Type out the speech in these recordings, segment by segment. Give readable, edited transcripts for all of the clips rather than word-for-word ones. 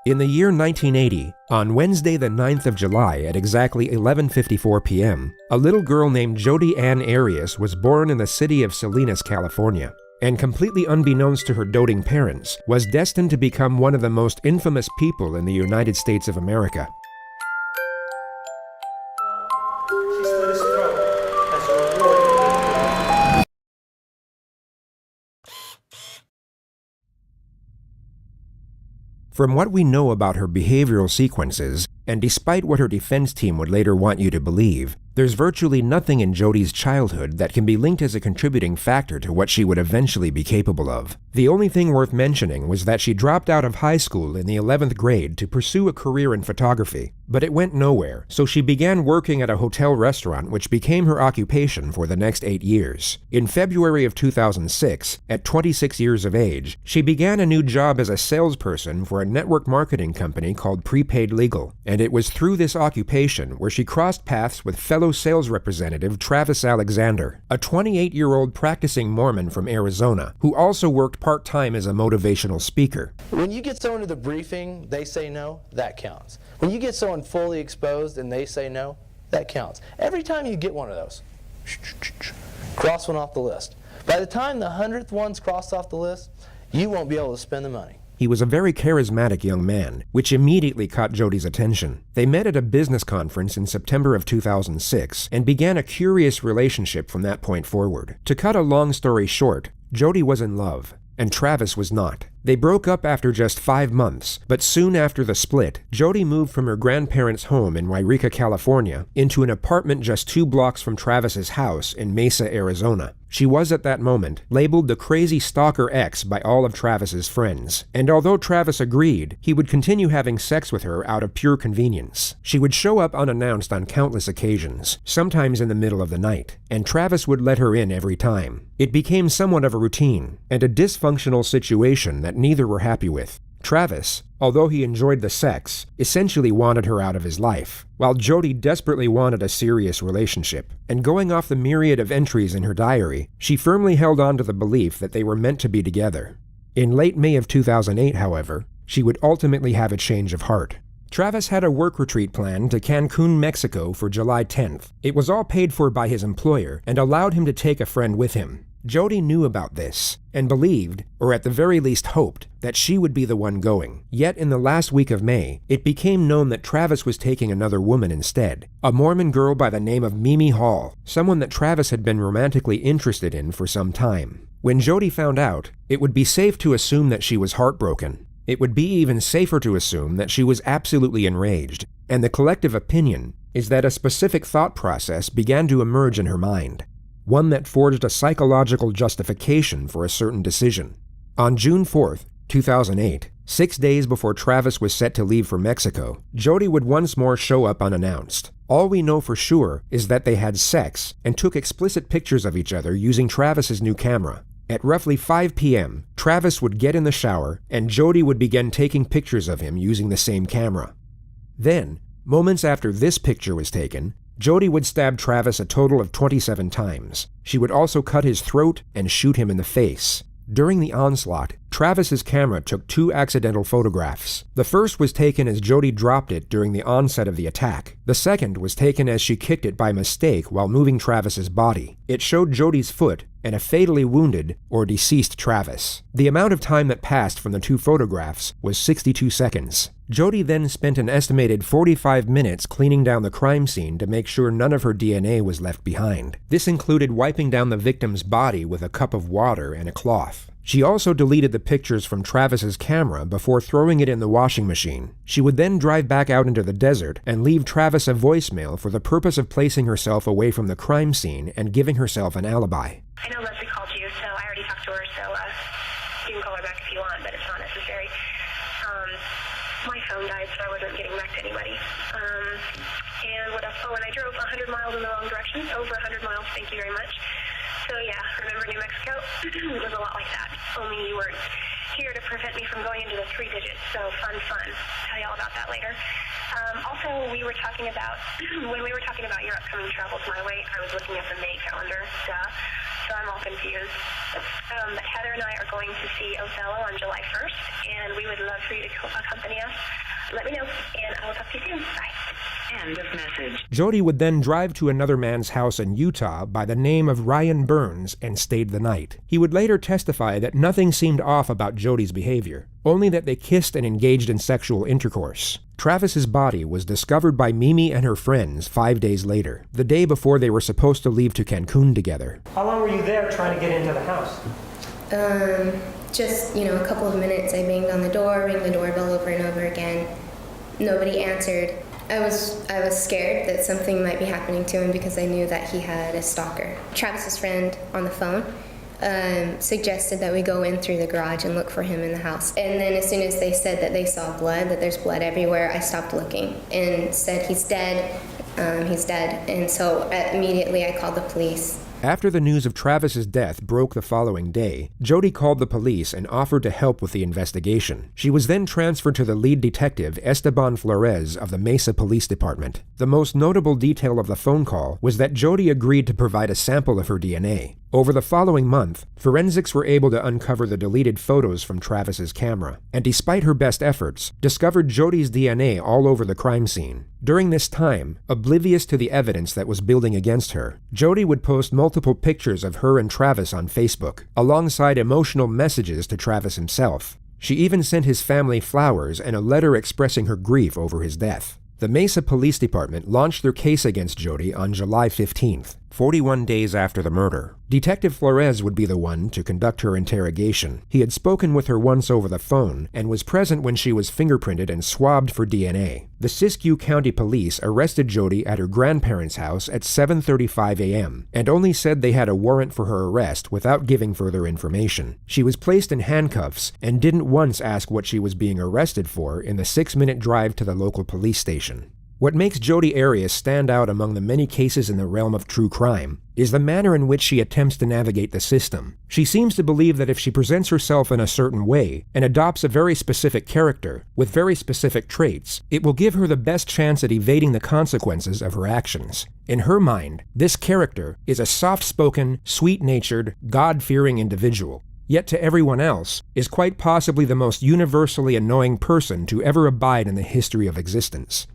In the year 1980, on Wednesday the 9th of July at exactly 11:54 p.m., a little girl named Jodi Ann Arias was born in the city of Salinas, California, and completely unbeknownst to her doting parents, was destined to become one of the most infamous people in the United States of America. From what we know about her behavioral sequences, and despite what her defense team would later want you to believe, there's virtually nothing in Jodi's childhood that can be linked as a contributing factor to what she would eventually be capable of. The only thing worth mentioning was that she dropped out of high school in the 11th grade to pursue a career in photography, but it went nowhere, so she began working at a hotel restaurant which became her occupation for the next 8 years. In February of 2006, at 26 years of age, she began a new job as a salesperson for a network marketing company called Prepaid Legal, and it was through this occupation where she crossed paths with fellow sales representative Travis Alexander, a 28-year-old practicing Mormon from Arizona, who also worked part-time as a motivational speaker. When you get someone to the briefing, they say no, that counts. When you get someone fully exposed and they say no, that counts. Every time you get one of those, cross one off the list. By the time the 100th one's crossed off the list, you won't be able to spend the money. He was a very charismatic young man, which immediately caught Jodi's attention. They met at a business conference in September of 2006 and began a curious relationship from that point forward. To cut a long story short, Jodi was in love, and Travis was not. They broke up after just 5 months, but soon after the split, Jodi moved from her grandparents' home in Yreka, California, into an apartment just 2 blocks from Travis's house in Mesa, Arizona. She was at that moment labeled the crazy stalker ex by all of Travis's friends, and although Travis agreed, he would continue having sex with her out of pure convenience. She would show up unannounced on countless occasions, sometimes in the middle of the night, and Travis would let her in every time. It became somewhat of a routine, and a dysfunctional situation that neither were happy with. Travis, although he enjoyed the sex, essentially wanted her out of his life, while Jodi desperately wanted a serious relationship. And going off the myriad of entries in her diary, she firmly held on to the belief that they were meant to be together. In late May of 2008, however, she would ultimately have a change of heart. Travis had a work retreat planned to Cancun, Mexico for July 10th. It was all paid for by his employer and allowed him to take a friend with him. Jodi knew about this, and believed, or at the very least hoped, that she would be the one going. Yet in the last week of May, it became known that Travis was taking another woman instead, a Mormon girl by the name of Mimi Hall, someone that Travis had been romantically interested in for some time. When Jodi found out, it would be safe to assume that she was heartbroken. It would be even safer to assume that she was absolutely enraged, and the collective opinion is that a specific thought process began to emerge in her mind. One that forged a psychological justification for a certain decision. On June 4th, 2008, 6 days before Travis was set to leave for Mexico, Jodi would once more show up unannounced. All we know for sure is that they had sex and took explicit pictures of each other using Travis's new camera. At roughly 5 p.m., Travis would get in the shower and Jodi would begin taking pictures of him using the same camera. Then, moments after this picture was taken, Jodi would stab Travis a total of 27 times. She would also cut his throat and shoot him in the face. During the onslaught, Travis's camera took 2 accidental photographs. The first was taken as Jodi dropped it during the onset of the attack. The second was taken as she kicked it by mistake while moving Travis's body. It showed Jodi's foot and a fatally wounded or deceased Travis. The amount of time that passed from the 2 photographs was 62 seconds. Jodi then spent an estimated 45 minutes cleaning down the crime scene to make sure none of her DNA was left behind. This included wiping down the victim's body with a cup of water and a cloth. She also deleted the pictures from Travis's camera before throwing it in the washing machine. She would then drive back out into the desert and leave Travis a voicemail for the purpose of placing herself away from the crime scene and giving herself an alibi. I know Leslie called you, so I already talked to her, so you can call her back if you want, but it's not necessary. My phone died, so I wasn't getting back to anybody. And what else? Oh, and I drove 100 miles in the wrong direction, over 100 miles, thank you very much. So yeah, remember New Mexico? It was a lot like that, only you weren't here to prevent me from going into the 3 digits, so fun. Tell you all about that later. Also, we were talking about, when we were talking about your upcoming travels my way, I was looking at the May calendar, so I'm all confused. But Heather and I are going to see Othello on July 1st, and we would love for you to accompany us. Let me know, and I will talk to you soon. Bye. End of message. Jody would then drive to another man's house in Utah by the name of Ryan Burns and stayed the night. He would later testify that nothing seemed off about Jody's behavior, only that they kissed and engaged in sexual intercourse. Travis's body was discovered by Mimi and her friends 5 days later, the day before they were supposed to leave to Cancun together. How long were you there trying to get into the house? Just, a couple of minutes. I banged on the door, rang the doorbell over and over again. Nobody answered. I was scared that something might be happening to him because I knew that he had a stalker. Travis's friend on the phone suggested that we go in through the garage and look for him in the house. And then as soon as they said that they saw blood, that there's blood everywhere, I stopped looking and said, he's dead. And so immediately I called the police. After the news of Travis's death broke the following day, Jody called the police and offered to help with the investigation. She was then transferred to the lead detective, Esteban Flores of the Mesa Police Department. The most notable detail of the phone call was that Jody agreed to provide a sample of her DNA. Over the following month, forensics were able to uncover the deleted photos from Travis's camera, and despite her best efforts, discovered Jody's DNA all over the crime scene. During this time, oblivious to the evidence that was building against her, Jody would post multiple pictures of her and Travis on Facebook, alongside emotional messages to Travis himself. She even sent his family flowers and a letter expressing her grief over his death. The Mesa Police Department launched their case against Jody on July 15th, 41 days after the murder. Detective Flores would be the one to conduct her interrogation. He had spoken with her once over the phone and was present when she was fingerprinted and swabbed for DNA. The Siskiyou County Police arrested Jody at her grandparents' house at 7:35 a.m. and only said they had a warrant for her arrest without giving further information. She was placed in handcuffs and didn't once ask what she was being arrested for in the 6-minute drive to the local police station. What makes Jodi Arias stand out among the many cases in the realm of true crime is the manner in which she attempts to navigate the system. She seems to believe that if she presents herself in a certain way and adopts a very specific character with very specific traits, it will give her the best chance at evading the consequences of her actions. In her mind, this character is a soft-spoken, sweet-natured, God-fearing individual. Yet to everyone else, is quite possibly the most universally annoying person to ever abide in the history of existence.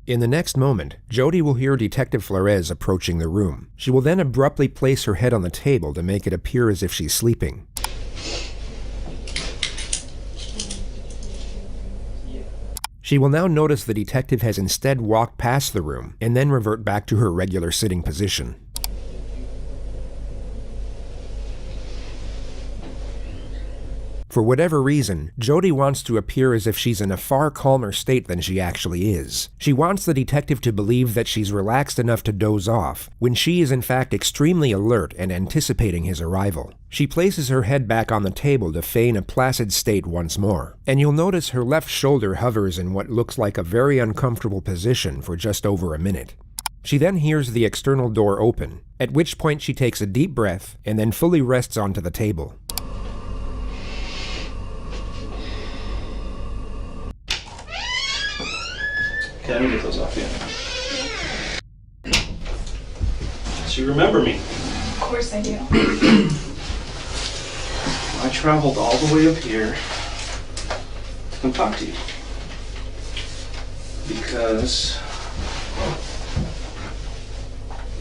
In the next moment, Jody will hear Detective Flores approaching the room. She will then abruptly place her head on the table to make it appear as if she's sleeping. She will now notice the detective has instead walked past the room and then revert back to her regular sitting position. For whatever reason, Jody wants to appear as if she's in a far calmer state than she actually is. She wants the detective to believe that she's relaxed enough to doze off, when she is in fact extremely alert and anticipating his arrival. She places her head back on the table to feign a placid state once more, and you'll notice her left shoulder hovers in what looks like a very uncomfortable position for just over a minute. She then hears the external door open, at which point she takes a deep breath and then fully rests onto the table. Okay, let me get those off you. So you remember me? Of course I do. I traveled all the way up here to come talk to you. Because,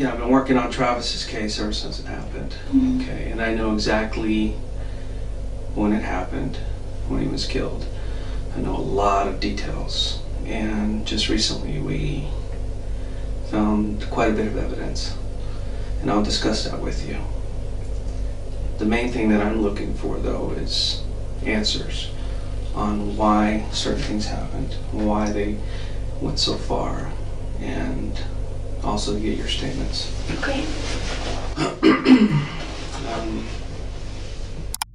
I've been working on Travis's case ever since it happened. Okay, and I know exactly when it happened, when he was killed. I know a lot of details, and just recently we found quite a bit of evidence, and I'll discuss that with you. The main thing that I'm looking for, though, is answers on why certain things happened, why they went so far, and also to get your statements. Okay.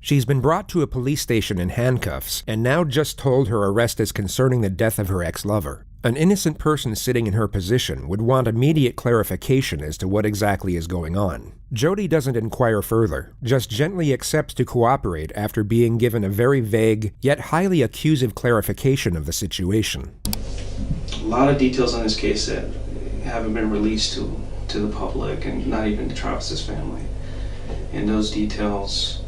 She's been brought to a police station in handcuffs and now just told her arrest is concerning the death of her ex-lover. An innocent person sitting in her position would want immediate clarification as to what exactly is going on. Jody doesn't inquire further, just gently accepts to cooperate after being given a very vague, yet highly accusive clarification of the situation. A lot of details on this case that haven't been released to the public, and not even to Travis's family. And those details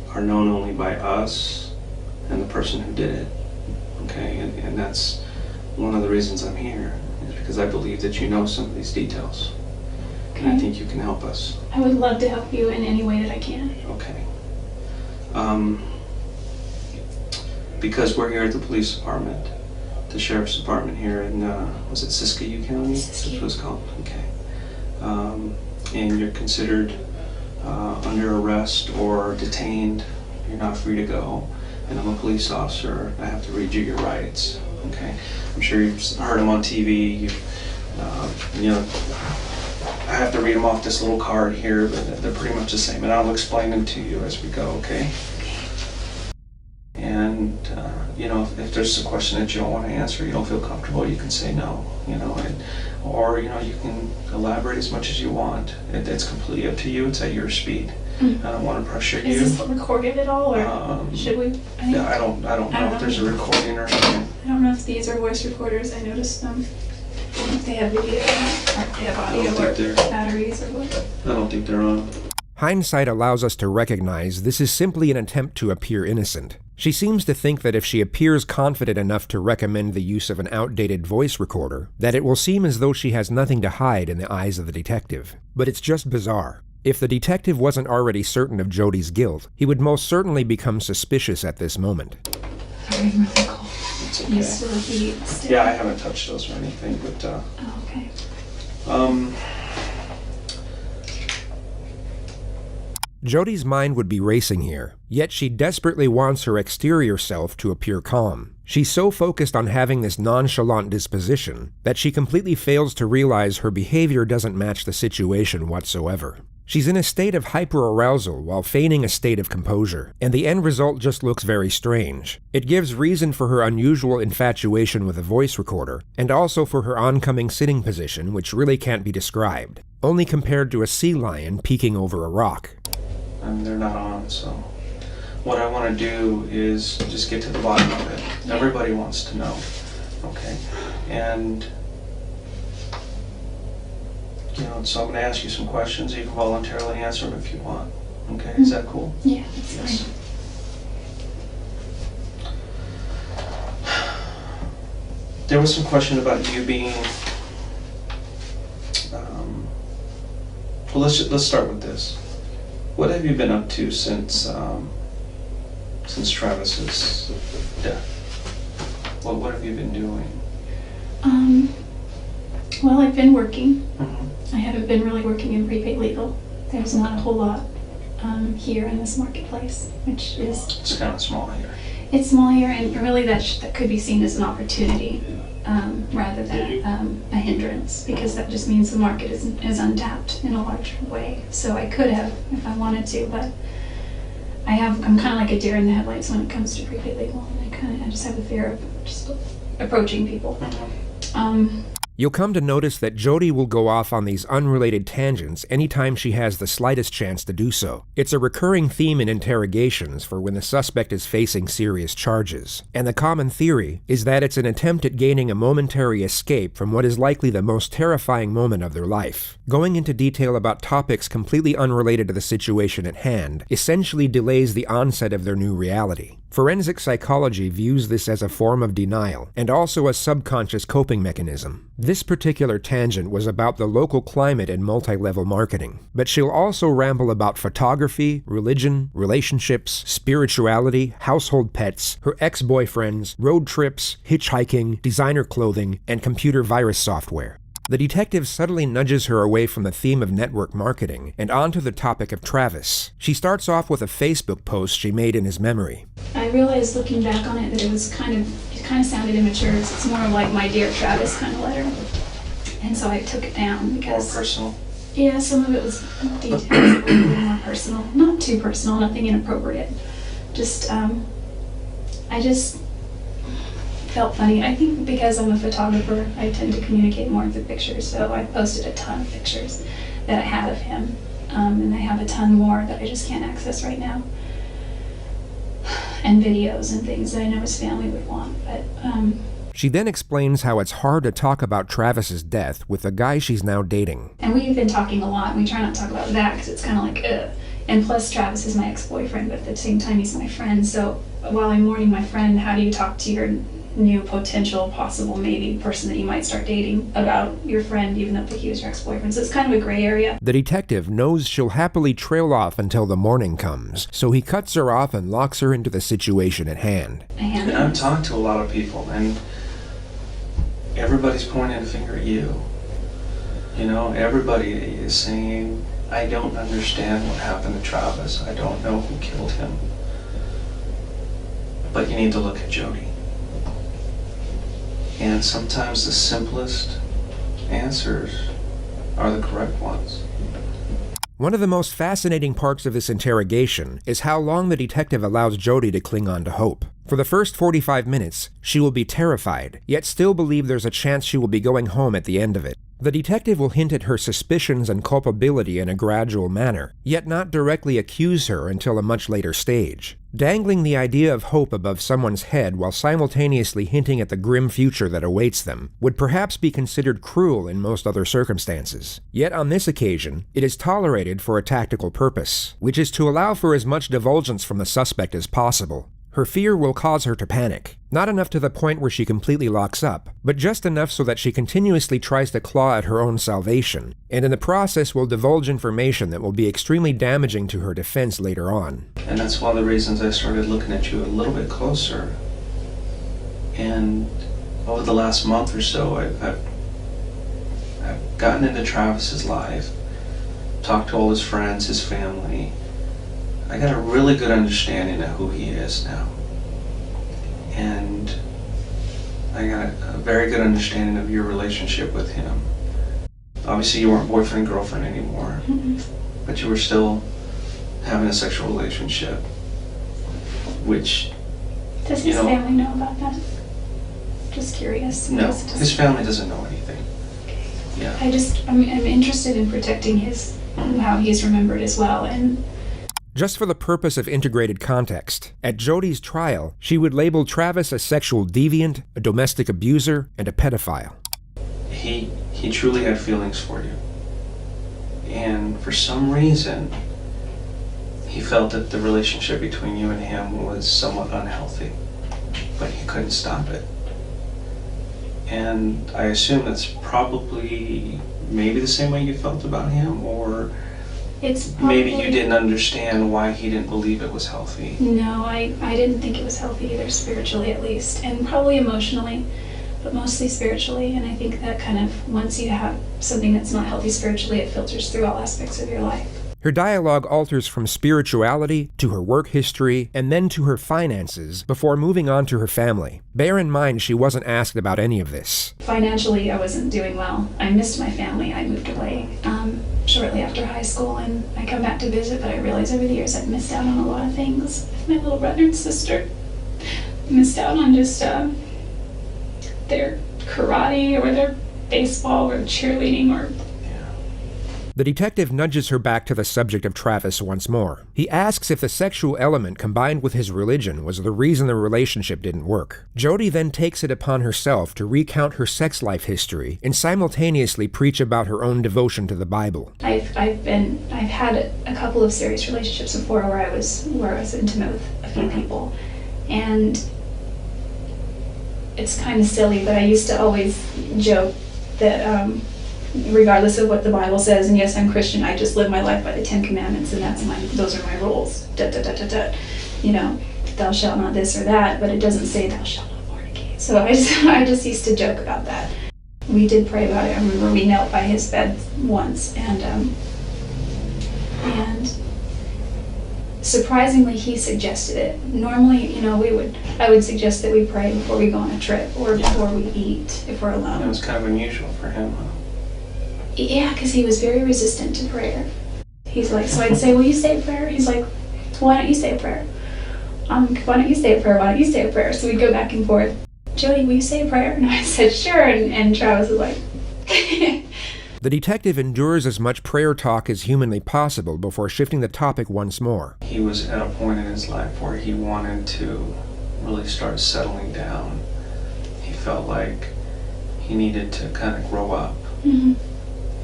are known only by us and the person who did it. Okay, and that's one of the reasons I'm here, is because I believe that you know some of these details. Okay. And I think you can help us. I would love to help you in any way that I can. Okay. Because we're here at the police department, the sheriff's department here in, was it Siskiyou County? Siskiyou. That's what it's called, okay. And you're considered under arrest or detained. You're not free to go. And I'm a police officer. I have to read you your rights, okay? I'm sure you've heard them on TV. You know, I have to read them off this little card here, but they're pretty much the same. And I'll explain them to you as we go, okay? And, you know, if there's a question that you don't want to answer, you don't feel comfortable, you can say no, you know, or, you know, you can elaborate as much as you want. It's completely up to you. It's at your speed. Mm. I don't want to pressure you. Is this recorded at all, or should we? Yeah, I don't know if there's a recording or something. I don't know if these are voice recorders. I noticed them. If they have video, or if they have audio, or batteries, or what. I don't think they're on. Hindsight allows us to recognize this is simply an attempt to appear innocent. She seems to think that if she appears confident enough to recommend the use of an outdated voice recorder, that it will seem as though she has nothing to hide in the eyes of the detective. But it's just bizarre. If the detective wasn't already certain of Jody's guilt, he would most certainly become suspicious at this moment. Sorry, I'm really cold. It's okay. You still heat still? Yeah, I haven't touched those or anything, but Oh, okay. Jody's mind would be racing here, yet she desperately wants her exterior self to appear calm. She's so focused on having this nonchalant disposition that she completely fails to realize her behavior doesn't match the situation whatsoever. She's in a state of hyperarousal while feigning a state of composure, and the end result just looks very strange. It gives reason for her unusual infatuation with a voice recorder, and also for her oncoming sitting position, which really can't be described, only compared to a sea lion peeking over a rock. and they're not on, so what I want to do is just get to the bottom of it. Everybody wants to know, okay? And you know, so I'm going to ask you some questions. You can voluntarily answer them if you want. Okay, is that cool? Yeah, that's Yes. fine. There was some question about you being. Well, let's start with this. What have you been up to since Travis's death? What have you been doing? Well, I've been working. Mm-hmm. I haven't been really working in prepaid legal. There's not a whole lot here in this marketplace, which is... It's kind of small here. It's small here, and really that could be seen as an opportunity rather than a hindrance, because that just means the market is untapped in a large way. So I could have, if I wanted to, but I'm kind of like a deer in the headlights when it comes to prepaid legal. And I just have a fear of just approaching people. Mm-hmm. You'll come to notice that Jody will go off on these unrelated tangents anytime she has the slightest chance to do so. It's a recurring theme in interrogations for when the suspect is facing serious charges. And the common theory is that it's an attempt at gaining a momentary escape from what is likely the most terrifying moment of their life. Going into detail about topics completely unrelated to the situation at hand essentially delays the onset of their new reality. Forensic psychology views this as a form of denial, and also a subconscious coping mechanism. This particular tangent was about the local climate and multi-level marketing, but she'll also ramble about photography, religion, relationships, spirituality, household pets, her ex-boyfriends, road trips, hitchhiking, designer clothing, and computer virus software. The detective subtly nudges her away from the theme of network marketing and onto the topic of Travis. She starts off with a Facebook post she made in his memory. I realized looking back on it that it kind of sounded immature. It's more like my Dear Travis kind of letter. And so I took it down because... More personal? Yeah, some of it was details that were a little more personal. Not too personal, nothing inappropriate. Just, I just felt funny. I think because I'm a photographer, I tend to communicate more through pictures, so I posted a ton of pictures that I have of him, and I have a ton more that I just can't access right now, and videos and things that I know his family would want, but She then explains how it's hard to talk about Travis's death with the guy she's now dating. And we've been talking a lot, and we try not to talk about that because it's kind of like, ugh. And plus, Travis is my ex-boyfriend, but at the same time, he's my friend, so while I'm mourning my friend, how do you talk to your new potential possible maybe person that you might start dating about your friend even though he was your ex-boyfriend? So it's kind of a gray area. The detective knows she'll happily trail off until the morning comes, so he cuts her off and locks her into the situation at hand. And I've talked to a lot of people, and everybody's pointing a finger at you. You know, everybody is saying, I don't understand what happened to Travis. I don't know who killed him. But you need to look at Jody. And sometimes the simplest answers are the correct ones. One of the most fascinating parts of this interrogation is how long the detective allows Jody to cling on to hope. For the first 45 minutes, she will be terrified, yet still believe there's a chance she will be going home at the end of it. The detective will hint at her suspicions and culpability in a gradual manner, yet not directly accuse her until a much later stage. Dangling the idea of hope above someone's head while simultaneously hinting at the grim future that awaits them would perhaps be considered cruel in most other circumstances. Yet on this occasion, it is tolerated for a tactical purpose, which is to allow for as much divulgence from the suspect as possible. Her fear will cause her to panic, not enough to the point where she completely locks up, but just enough so that she continuously tries to claw at her own salvation, and in the process will divulge information that will be extremely damaging to her defense later on. And that's one of the reasons I started looking at you a little bit closer. And over the last month or so, I've gotten into Travis's life, talked to all his friends, his family. I got a really good understanding of who he is now. And I got a very good understanding of your relationship with him. Obviously you weren't boyfriend, girlfriend anymore, but you were still having a sexual relationship, which, does his family know about that? Just curious. No, his family doesn't know anything. Yeah. I'm interested in protecting how he's remembered as well, and just for the purpose of integrated context, at Jody's trial, she would label Travis a sexual deviant, a domestic abuser, and a pedophile. He truly had feelings for you. And for some reason, he felt that the relationship between you and him was somewhat unhealthy, but he couldn't stop it. And I assume that's probably maybe the same way you felt about him, or maybe you didn't understand why he didn't believe it was healthy. No, I didn't think it was healthy either, spiritually at least, and probably emotionally, but mostly spiritually. And I think that kind of, once you have something that's not healthy spiritually, it filters through all aspects of your life. Her dialogue alters from spirituality to her work history and then to her finances before moving on to her family. Bear in mind she wasn't asked about any of this. Financially, I wasn't doing well. I missed my family. I moved away shortly after high school, and I come back to visit, but I realized over the years I've missed out on a lot of things. My little brother and sister missed out on just their karate or their baseball or cheerleading or... The detective nudges her back to the subject of Travis once more. He asks if the sexual element combined with his religion was the reason the relationship didn't work. Jody then takes it upon herself to recount her sex life history and simultaneously preach about her own devotion to the Bible. I've had a couple of serious relationships before where I was intimate with a few people, And it's kind of silly, but I used to always joke that regardless of what the Bible says, and yes, I'm Christian, I just live my life by the 10 Commandments, and those are my rules. Da, da, da, da, da. You know, thou shalt not this or that, but it doesn't say thou shalt not fornicate. So I just used to joke about that. We did pray about it. I remember we knelt by his bed once, and surprisingly, he suggested it. Normally, you know, I would suggest that we pray before we go on a trip or before we eat if we're alone. It was kind of unusual for him, huh? Yeah, because he was very resistant to prayer. He's like, so I'd say, will you say a prayer? He's like, why don't you say a prayer? Why don't you say a prayer? Why don't you say a prayer? So we'd go back and forth. Jody, will you say a prayer? And I said, sure. And Travis was like, The detective endures as much prayer talk as humanly possible before shifting the topic once more. He was at a point in his life where he wanted to really start settling down. He felt like he needed to kind of grow up, mm-hmm.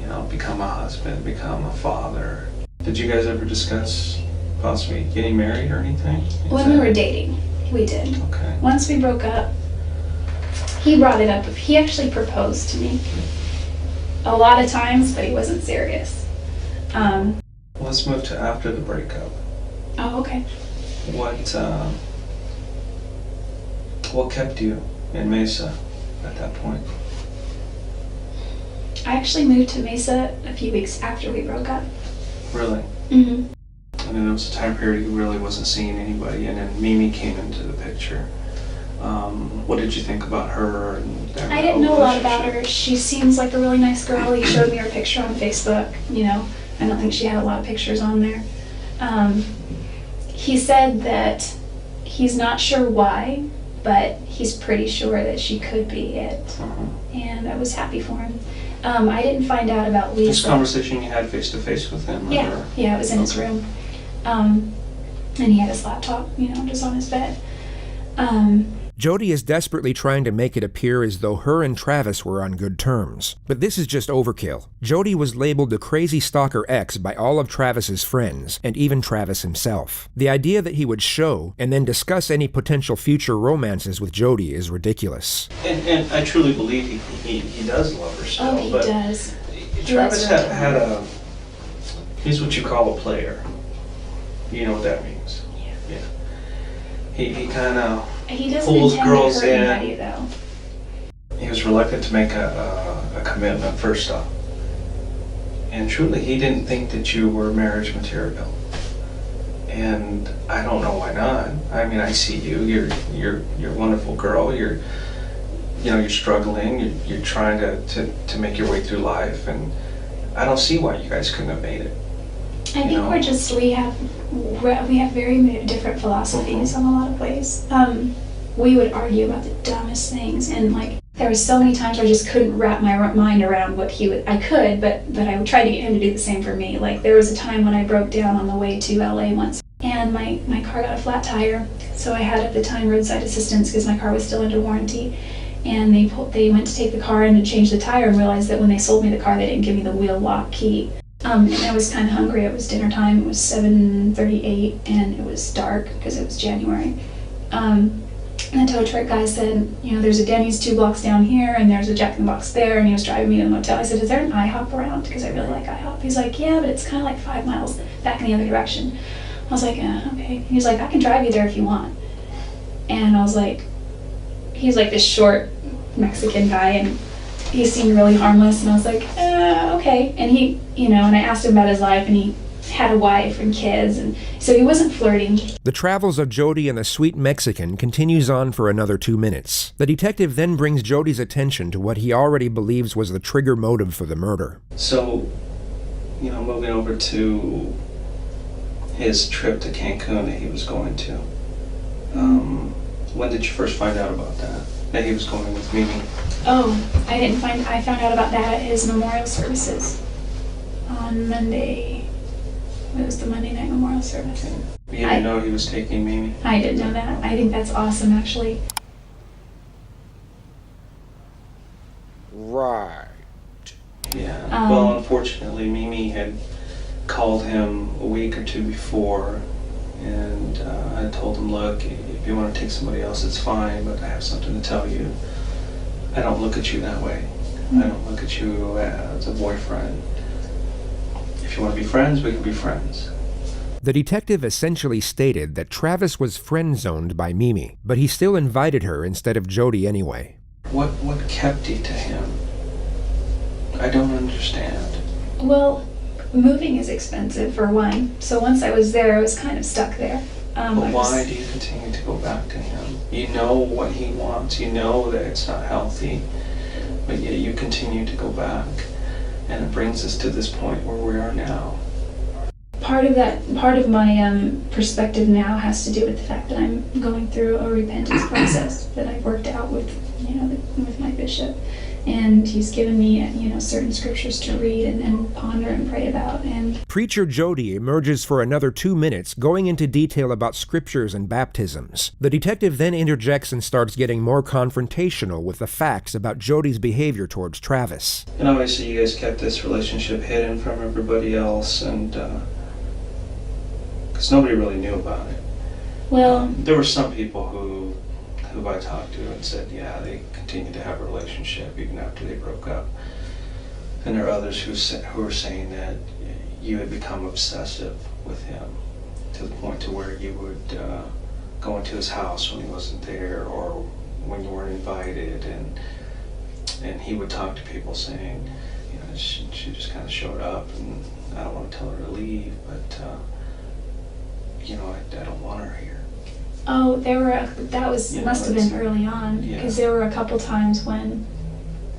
you know, become a husband, become a father. Did you guys ever discuss possibly getting married or anything? When we were dating, we did. Okay. Once we broke up, he brought it up. He actually proposed to me a lot of times, but he wasn't serious. Let's move to after the breakup. Oh, okay. What kept you in Mesa at that point? I actually moved to Mesa a few weeks after we broke up. Really? Mm-hmm. And then there was a time period he really wasn't seeing anybody, and then Mimi came into the picture. What did you think about her? I didn't know a lot about her. She seems like a really nice girl. He showed me her picture on Facebook. You know, I don't think she had a lot of pictures on there. He said that he's not sure why, but he's pretty sure that she could be it. Uh-huh. And I was happy for him. I didn't find out about Lisa. This conversation you had face-to-face with him? Yeah, or? yeah, it was in his room. And he had his laptop, you know, just on his bed. Jody is desperately trying to make it appear as though her and Travis were on good terms. But this is just overkill. Jody was labeled the crazy stalker ex by all of Travis's friends, and even Travis himself. The idea that he would show and then discuss any potential future romances with Jody is ridiculous. And I truly believe he does love her still. Oh, he does. Travis had a, he's what you call a player. You know what that means? Yeah. He kind of pulls girls in. Anybody, though. He was reluctant to make a commitment first off. And truly, he didn't think that you were marriage material. And I don't know why not. I mean, I see you. You're a wonderful girl. You're struggling. You're trying to make your way through life, and I don't see why you guys couldn't have made it. I think we have very different philosophies on a lot of ways. We would argue about the dumbest things, and like there were so many times where I just couldn't wrap my mind around what he would. I could, but I would try to get him to do the same for me. Like there was a time when I broke down on the way to LA once, and my car got a flat tire, so I had at the time roadside assistance because my car was still under warranty. And they went to take the car in to change the tire and realized that when they sold me the car, they didn't give me the wheel lock key. And I was kind of hungry. It was dinner time. It was 7:38, and it was dark because it was January. And the tow truck guy said, you know, there's a Denny's 2 blocks down here, and there's a Jack in the Box there, and he was driving me to the motel. I said, is there an IHOP around? Because I really like IHOP. He's like, yeah, but it's kind of like 5 miles back in the other direction. I was like, okay. He's like, I can drive you there if you want. And I was like, he's like this short Mexican guy, and he seemed really harmless, and I was like, okay. And he, you know, and I asked him about his life, and he had a wife and kids, and so he wasn't flirting. The travels of Jody and the sweet Mexican continues on for another 2 minutes. The detective then brings Jody's attention to what he already believes was the trigger motive for the murder. So, you know, moving over to his trip to Cancun that he was going to, when did you first find out about that he was going with Mimi? Oh, I found out about that at his memorial services on Monday. It was the Monday night memorial service. Okay. You didn't know he was taking Mimi? I didn't know that. I think that's awesome, actually. Right. Yeah. Well, unfortunately, Mimi had called him a week or two before And I told him, look, if you want to take somebody else, it's fine, but I have something to tell you. I don't look at you that way. I don't look at you as a boyfriend. If you want to be friends, we can be friends. The detective essentially stated that Travis was friend-zoned by Mimi, but he still invited her instead of Jody anyway. What kept you to him? I don't understand. Well, moving is expensive for one, so once I was there, I was kind of stuck there. But why do you continue to go back to him? You know what he wants, you know that it's not healthy, but yet you continue to go back. And it brings us to this point where we are now. Part of my perspective now has to do with the fact that I'm going through a repentance process that I've worked out with, with my bishop, and he's given me, certain scriptures to read and ponder and pray about. And Preacher Jody emerges for another 2 minutes, going into detail about scriptures and baptisms. The detective then interjects and starts getting more confrontational with the facts about Jody's behavior towards Travis. And obviously, you guys kept this relationship hidden from everybody else, and because nobody really knew about it. well, There were some people who I talked to and said, yeah, they continued to have a relationship even after they broke up. And there are others who were saying that you had become obsessive with him to the point to where you would go into his house when he wasn't there or when you weren't invited, and he would talk to people saying, she just kind of showed up, and I don't want to tell her to leave, but I don't want her here. oh, must have been early on, Yeah. because there were a couple times when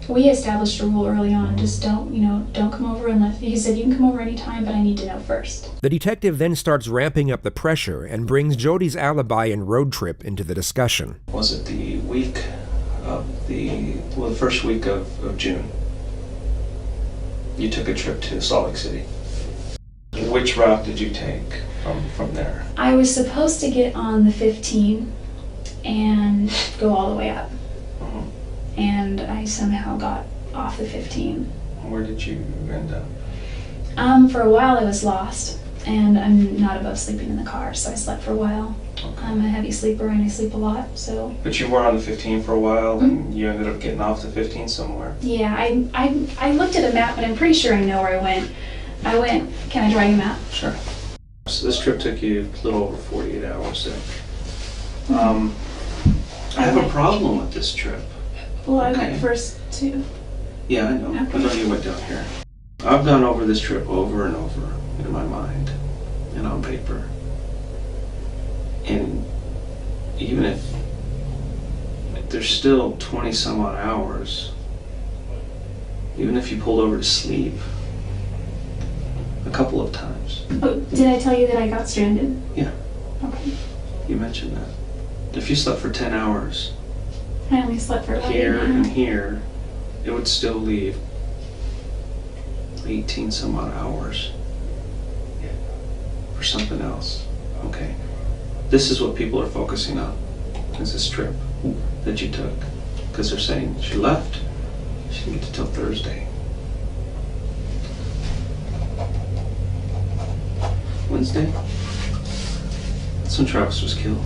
we established a rule early on, just don't come over unless, he said you can come over anytime, but I need to know first. The detective then starts ramping up the pressure and brings Jody's alibi and road trip into the discussion. Was it the week of the first week of June? You took a trip to Salt Lake City. Which route did you take from there? I was supposed to get on the 15 and go all the way up. And I somehow got off the 15. Where did you end up? For a while I was lost, and I'm not above sleeping in the car, so I slept for a while. Okay. I'm a heavy sleeper and I sleep a lot, so. But you were on the 15 for a while, and you ended up getting off the 15 somewhere. Yeah, I looked at a map, but I'm pretty sure I know where I went. Can I draw you a map? Sure. So this trip took you a little over 48 hours then. I have a problem with this trip. Well, I Okay. went first too. Yeah, I know. Okay. I know you went down here. I've gone over this trip over and over in my mind and on paper. And even if there's still 20 some odd hours, even if you pulled over to sleep a couple of times. Oh, did I tell you that I got stranded? Yeah, Okay. you mentioned that. If you slept for 10 hours I only slept for about here 8 and hours. here, it would still leave 18 some odd hours for something else. Okay. This is what people are focusing on, is this trip that you took. Because they're saying she left, she didn't get to till Thursday. Wednesday? That's when Travis was killed.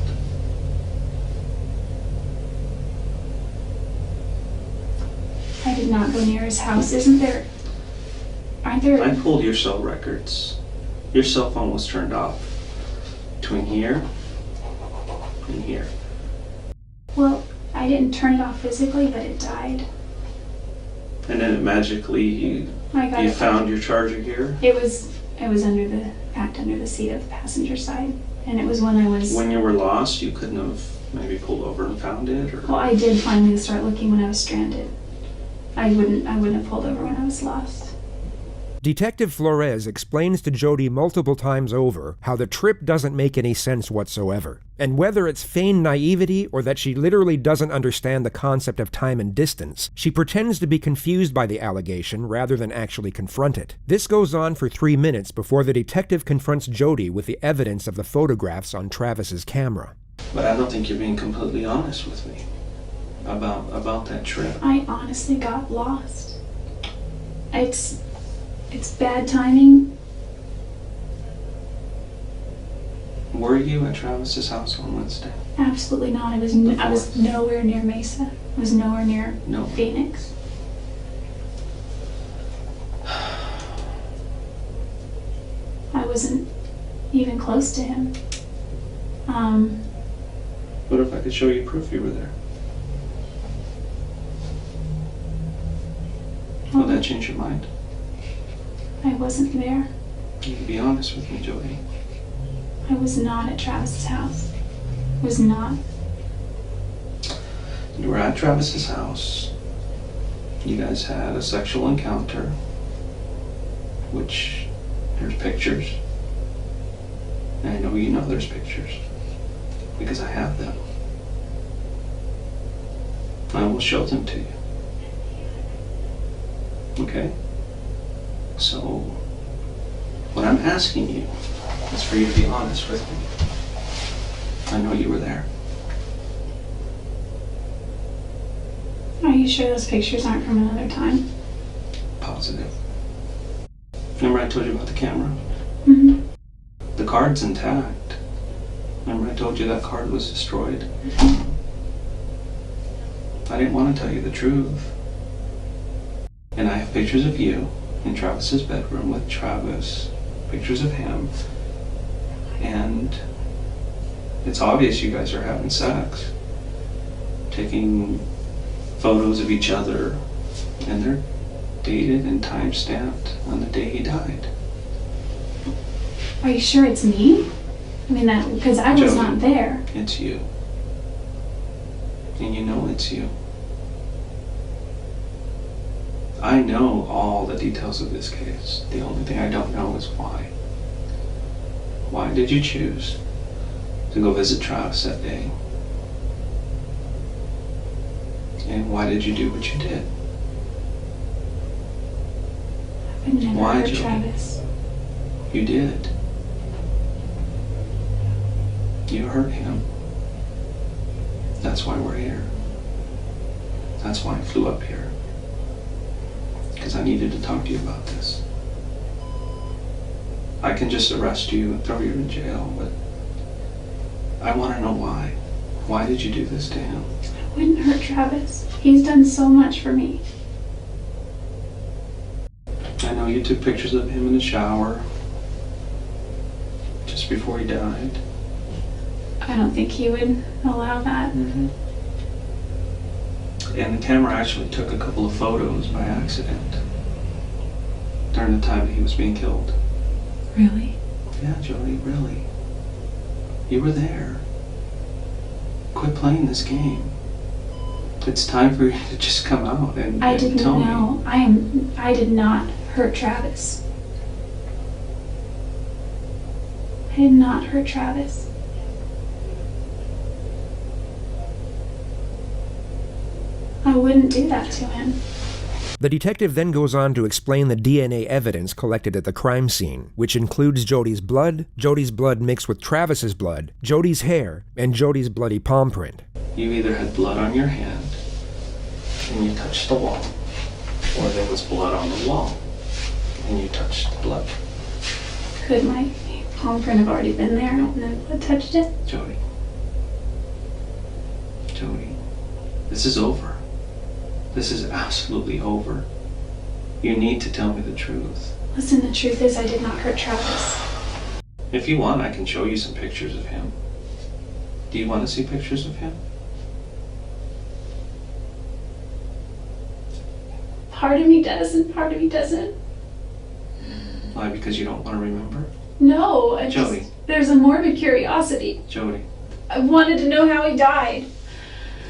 I did not go near his house. Aren't there? I pulled your cell records. Your cell phone was turned off between here and here. Well, I didn't turn it off physically, but it died. And then it magically, I got you it. found your charger here? It was packed under the seat of the passenger side, and it was when I was. When you were lost, you couldn't have maybe pulled over and found it, or? Well, I did finally start looking when I was stranded. I wouldn't have pulled over when I was lost. Detective Flores explains to Jody multiple times over how the trip doesn't make any sense whatsoever, and whether it's feigned naivety or that she literally doesn't understand the concept of time and distance, she pretends to be confused by the allegation rather than actually confront it. This goes on for 3 minutes before the detective confronts Jody with the evidence of the photographs on Travis's camera. But I don't think you're being completely honest with me about that trip. I honestly got lost. It's bad timing. Were you at Travis's house on Wednesday? Absolutely not. I was nowhere near Mesa. I was nowhere near Phoenix. I wasn't even close to him. What if I could show you proof you were there? Will that change your mind? I wasn't there. You can be honest with me, Jody. I was not at Travis's house. Was not. You were at Travis's house. You guys had a sexual encounter, which there's pictures. And I know you know there's pictures because I have them. I will show them to you. Okay? So, what I'm asking you is for you to be honest with me. I know you were there. Are you sure those pictures aren't from another time? Positive. Remember I told you about the camera? Mm-hmm. The card's intact. Remember I told you that card was destroyed? I didn't want to tell you the truth. And I have pictures of you in Travis's bedroom with Travis, pictures of him, and it's obvious you guys are having sex, taking photos of each other, and they're dated and time-stamped on the day he died. Are you sure it's me? I mean, that because I was Jody, not there. It's you. And you know it's you. I know all the details of this case. The only thing I don't know is why. Why did you choose to go visit Travis that day? And why did you do what you did? I never Why, heard Jody? Travis. You did. You hurt him. That's why we're here. That's why I flew up here. Because I needed to talk to you about this. I can just arrest you and throw you in jail, but I want to know why. Why did you do this to him? I wouldn't hurt Travis. He's done so much for me. I know you took pictures of him in the shower just before he died. I don't think he would allow that. Mm-hmm. And the camera actually took a couple of photos by accident during the time that he was being killed. Really? Yeah, Jody, really. You were there. Quit playing this game. It's time for you to just come out and I didn't tell know. me. I did not hurt Travis. I did not hurt Travis. I wouldn't do that to him. The detective then goes on to explain the DNA evidence collected at the crime scene, which includes Jody's blood mixed with Travis's blood, Jody's hair, and Jody's bloody palm print. You either had blood on your hand and you touched the wall, or there was blood on the wall and you touched the blood. Could my palm print have already been there and then blood touched it? Jody, this is over. This is absolutely over. You need to tell me the truth. Listen, the truth is I did not hurt Travis. If you want, I can show you some pictures of him. Do you want to see pictures of him? Part of me does and part of me doesn't. Why? Because you don't want to remember? No, Jody. There's a morbid curiosity. Jody, I wanted to know how he died.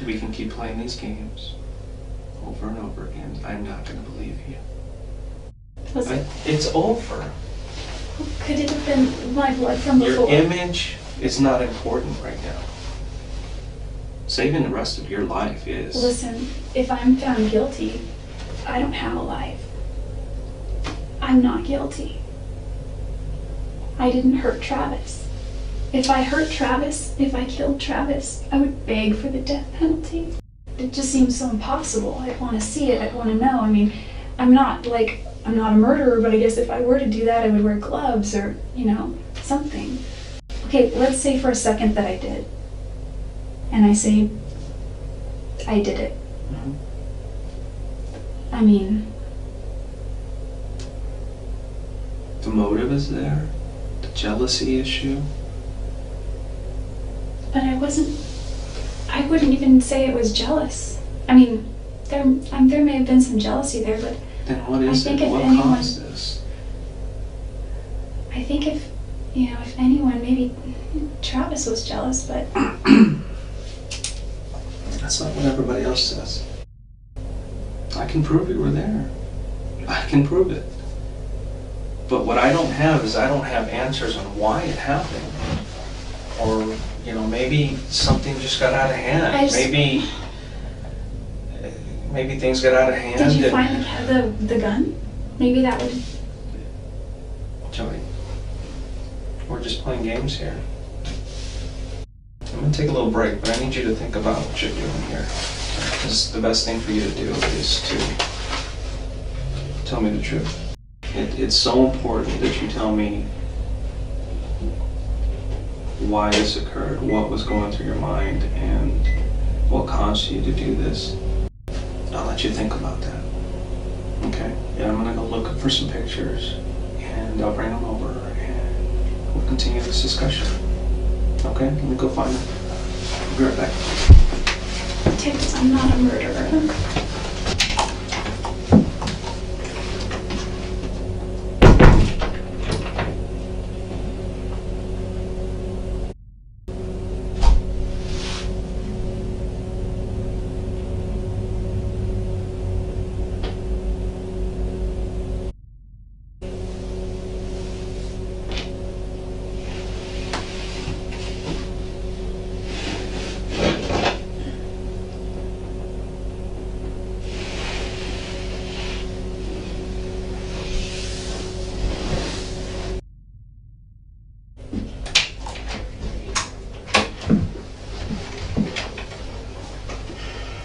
we can keep playing these games over and over again. I'm not going to believe you. Listen, It's over. could it have been my blood from before? Your image is not important right now. Saving the rest of your life is. Listen, if I'm found guilty, I don't have a life. I'm not guilty. I didn't hurt Travis. If I hurt Travis, if I killed Travis, I would beg for the death penalty. It just seems so impossible. I'd want to see it. I'd want to know. I mean, I'm not a murderer, but I guess if I were to do that, I would wear gloves or, something. okay, let's say for a second that I did. And I say, I did it. Mhm. I mean, The motive is there, the jealousy issue. but I wouldn't even say it was jealous. I mean, there may have been some jealousy there, but Then what is I think it? if What anyone- caused this? I think if anyone, maybe Travis was jealous, but That's not what everybody else says. I can prove you were there. I can prove it. But what I don't have is I don't have answers on why it happened. Or, maybe something just got out of hand. I just- Maybe things got out of hand. did you and- find the gun? Maybe that would. Jody, we're just playing games here. I'm gonna take a little break, but I need you to think about what you're doing here. Because the best thing for you to do is to tell me the truth. It's so important that you tell me why this occurred, what was going through your mind, and what caused you to do this. I'll let you think about that. Okay? And I'm gonna go look for some pictures, and I'll bring them over, and we'll continue this discussion. Okay? Let me go find them. I'll be right back. Tips, I'm not a murderer.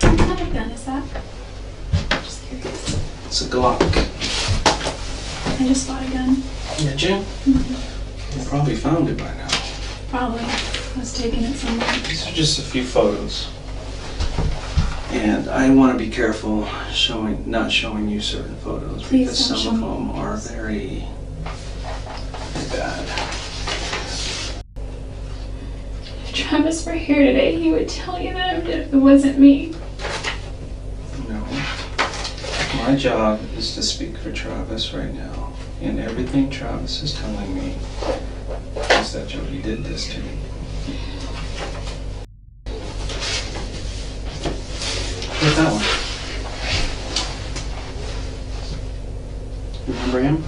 What kind of gun is that? Just curious. It's a Glock. I just bought a gun. Did you? You probably found it by now. Probably. I was taking it somewhere. These are just a few photos. And I want to be careful not showing you certain photos Please because don't some of show me. them are very bad. If Travis were here today, he would tell you that it wasn't me. No. My job is to speak for Travis right now. And everything Travis is telling me is that Jody did this to me. Look at that one. Remember him?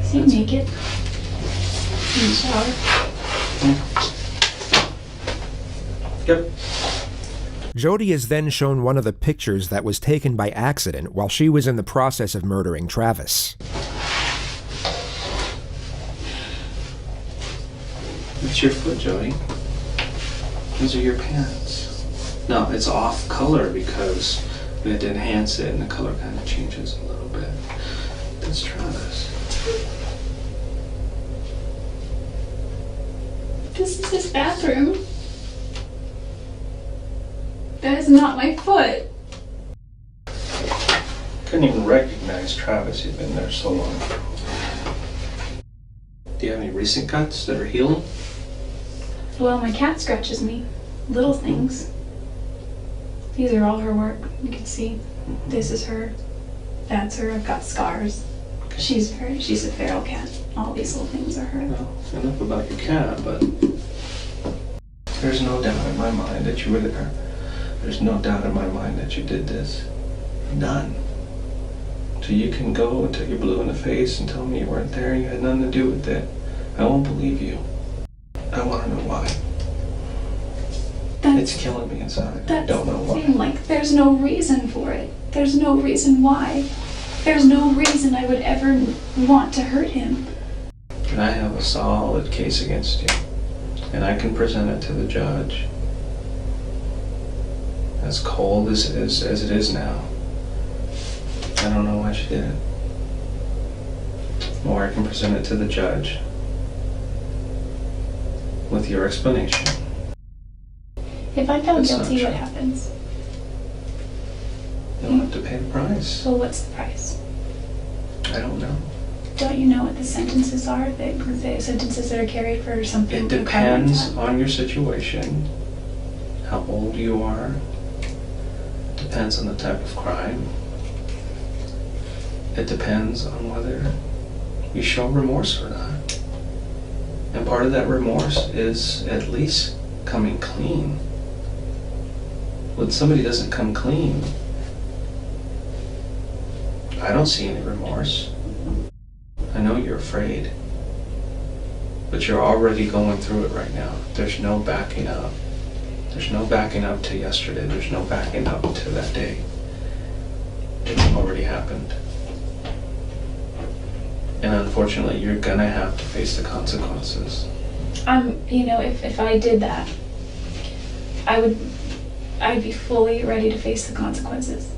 Is he naked? In the shower? Yep. Jody is then shown one of the pictures that was taken by accident while she was in the process of murdering Travis. It's your foot, Jody. Those are your pants. No, it's off color because we had to enhance it and the color kind of changes a little bit. That's Travis. This is his bathroom. That is not my foot. Couldn't even recognize Travis. He'd been there so long. Do you have any recent cuts that are healing? Well, my cat scratches me. Little things. These are all her work. You can see. This is her. That's her. I've got scars. She's a feral cat. All these little things are her. Well, enough about your cat, but there's no doubt in my mind that you were there. There's no doubt in my mind that you did this. None. So you can go until you're blue in the face and tell me you weren't there and you had nothing to do with it. I won't believe you. I want to know why. It's killing me inside. I don't know why. Like, there's no reason for it. There's no reason why. There's no reason I would ever want to hurt him. And I have a solid case against you. And I can present it to the judge. As cold as it is now. I don't know why she did it. or I can present it to the judge with your explanation. If I'm found That's not guilty, what true. happens? You'll have to pay the price. Well, what's the price? I don't know. Don't you know what the sentences are? The sentences that are carried for something. It a crime like depends that? on your situation, how old you are, depends on the type of crime. It depends on whether you show remorse or not. And part of that remorse is at least coming clean. When somebody doesn't come clean, I don't see any remorse. I know you're afraid, but you're already going through it right now. There's no backing up. There's no backing up to yesterday. There's no backing up to that day. It's already happened. And unfortunately, you're gonna have to face the consequences. You know, if I did that, I'd be fully ready to face the consequences.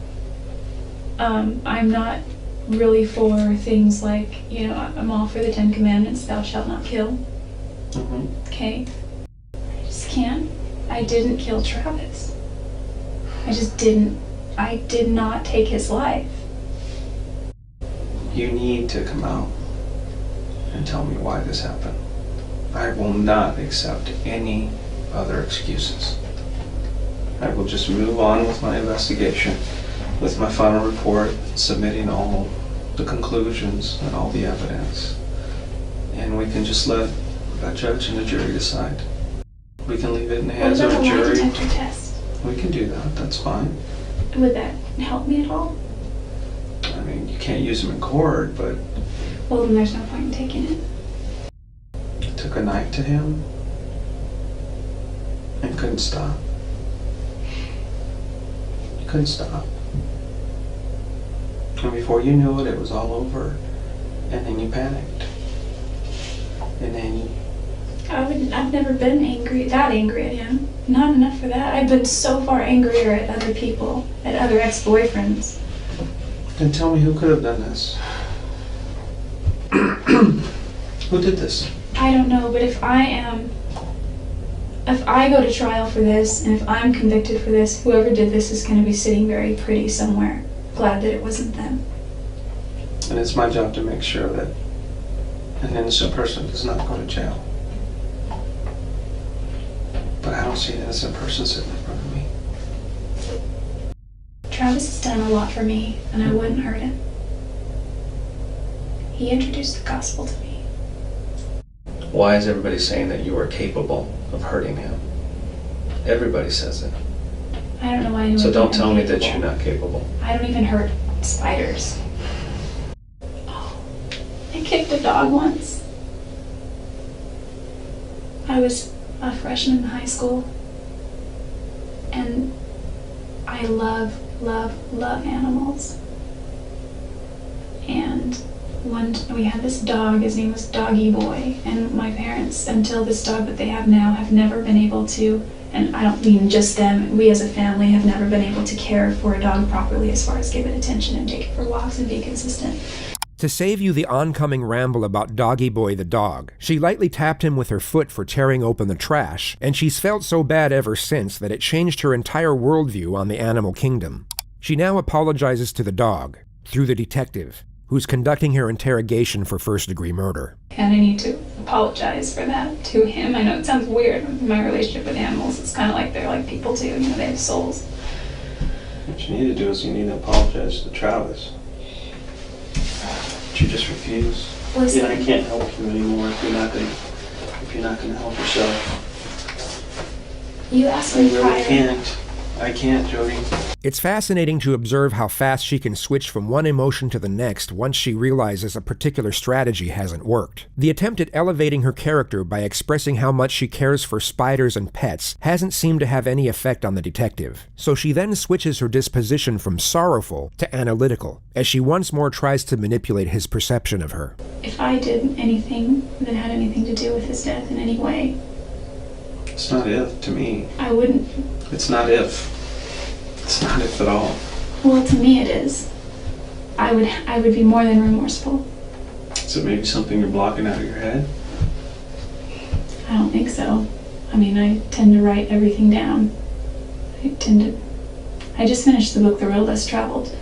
I'm not really for things like, you know, I'm all for the 10 Commandments, thou shalt not kill. Mm-hmm. Okay? I just can't. I didn't kill Travis. I just didn't. I did not take his life. You need to come out and tell me why this happened. I will not accept any other excuses. I will just move on with my investigation, with my final report, submitting all the conclusions and all the evidence. And we can just let a judge and a jury decide. We can leave it in the What hands about of a a lie jury. detector test? We can do that, that's fine. Would that help me at all? I mean, you can't use them in court, but Well, then there's no point in taking it. I took a knife to him and couldn't stop. You couldn't stop. And before you knew it, it was all over. And then you panicked. And then you... I've never been that angry at him. Not enough for that. I've been so far angrier at other people, at other ex-boyfriends. Then tell me who could have done this? Who did this? I don't know, but if I go to trial for this, and if I'm convicted for this, whoever did this is going to be sitting very pretty somewhere. Glad that it wasn't them. And it's my job to make sure that an innocent person does not go to jail. But I don't see an innocent person sitting in front of me. Travis has done a lot for me, and I wouldn't hurt him. He introduced the gospel to me. Why is everybody saying that you are capable of hurting him? Everybody says it. I don't know why anyone So would don't think tell I'm me that capable. you're not capable. I don't even hurt spiders. Oh, I kicked a dog once. I was a freshman in high school, and I love animals. And we had this dog, his name was Doggy Boy, and my parents, until this dog that they have now, have never been able to, and I don't mean just them, we as a family have never been able to care for a dog properly as far as give it attention and take it for walks and be consistent. To save you the oncoming ramble about Doggy Boy the dog, she lightly tapped him with her foot for tearing open the trash, and she's felt so bad ever since that it changed her entire worldview on the animal kingdom. She now apologizes to the dog, through the detective, who's conducting her interrogation for first-degree murder. And I need to apologize for that to him. I know it sounds weird in my relationship with animals. It's kind of like they're like people too, you know, they have souls. What you need to do is you need to apologize to Travis. But you just refuse. Listen, Yeah, I can't help you anymore if you're not gonna help yourself. you asked I me really prior. can't. I can't, Jody. It's fascinating to observe how fast she can switch from one emotion to the next once she realizes a particular strategy hasn't worked. The attempt at elevating her character by expressing how much she cares for spiders and pets hasn't seemed to have any effect on the detective, so she then switches her disposition from sorrowful to analytical, as she once more tries to manipulate his perception of her. If I did anything that had anything to do with his death in any way, It's not if to me. I wouldn't. It's not if. It's not if at all. Well, to me it is. I would be more than remorseful. Is it maybe something you're blocking out of your head? I don't think so. I mean, I tend to write everything down. I just finished the book, The Road Less Traveled.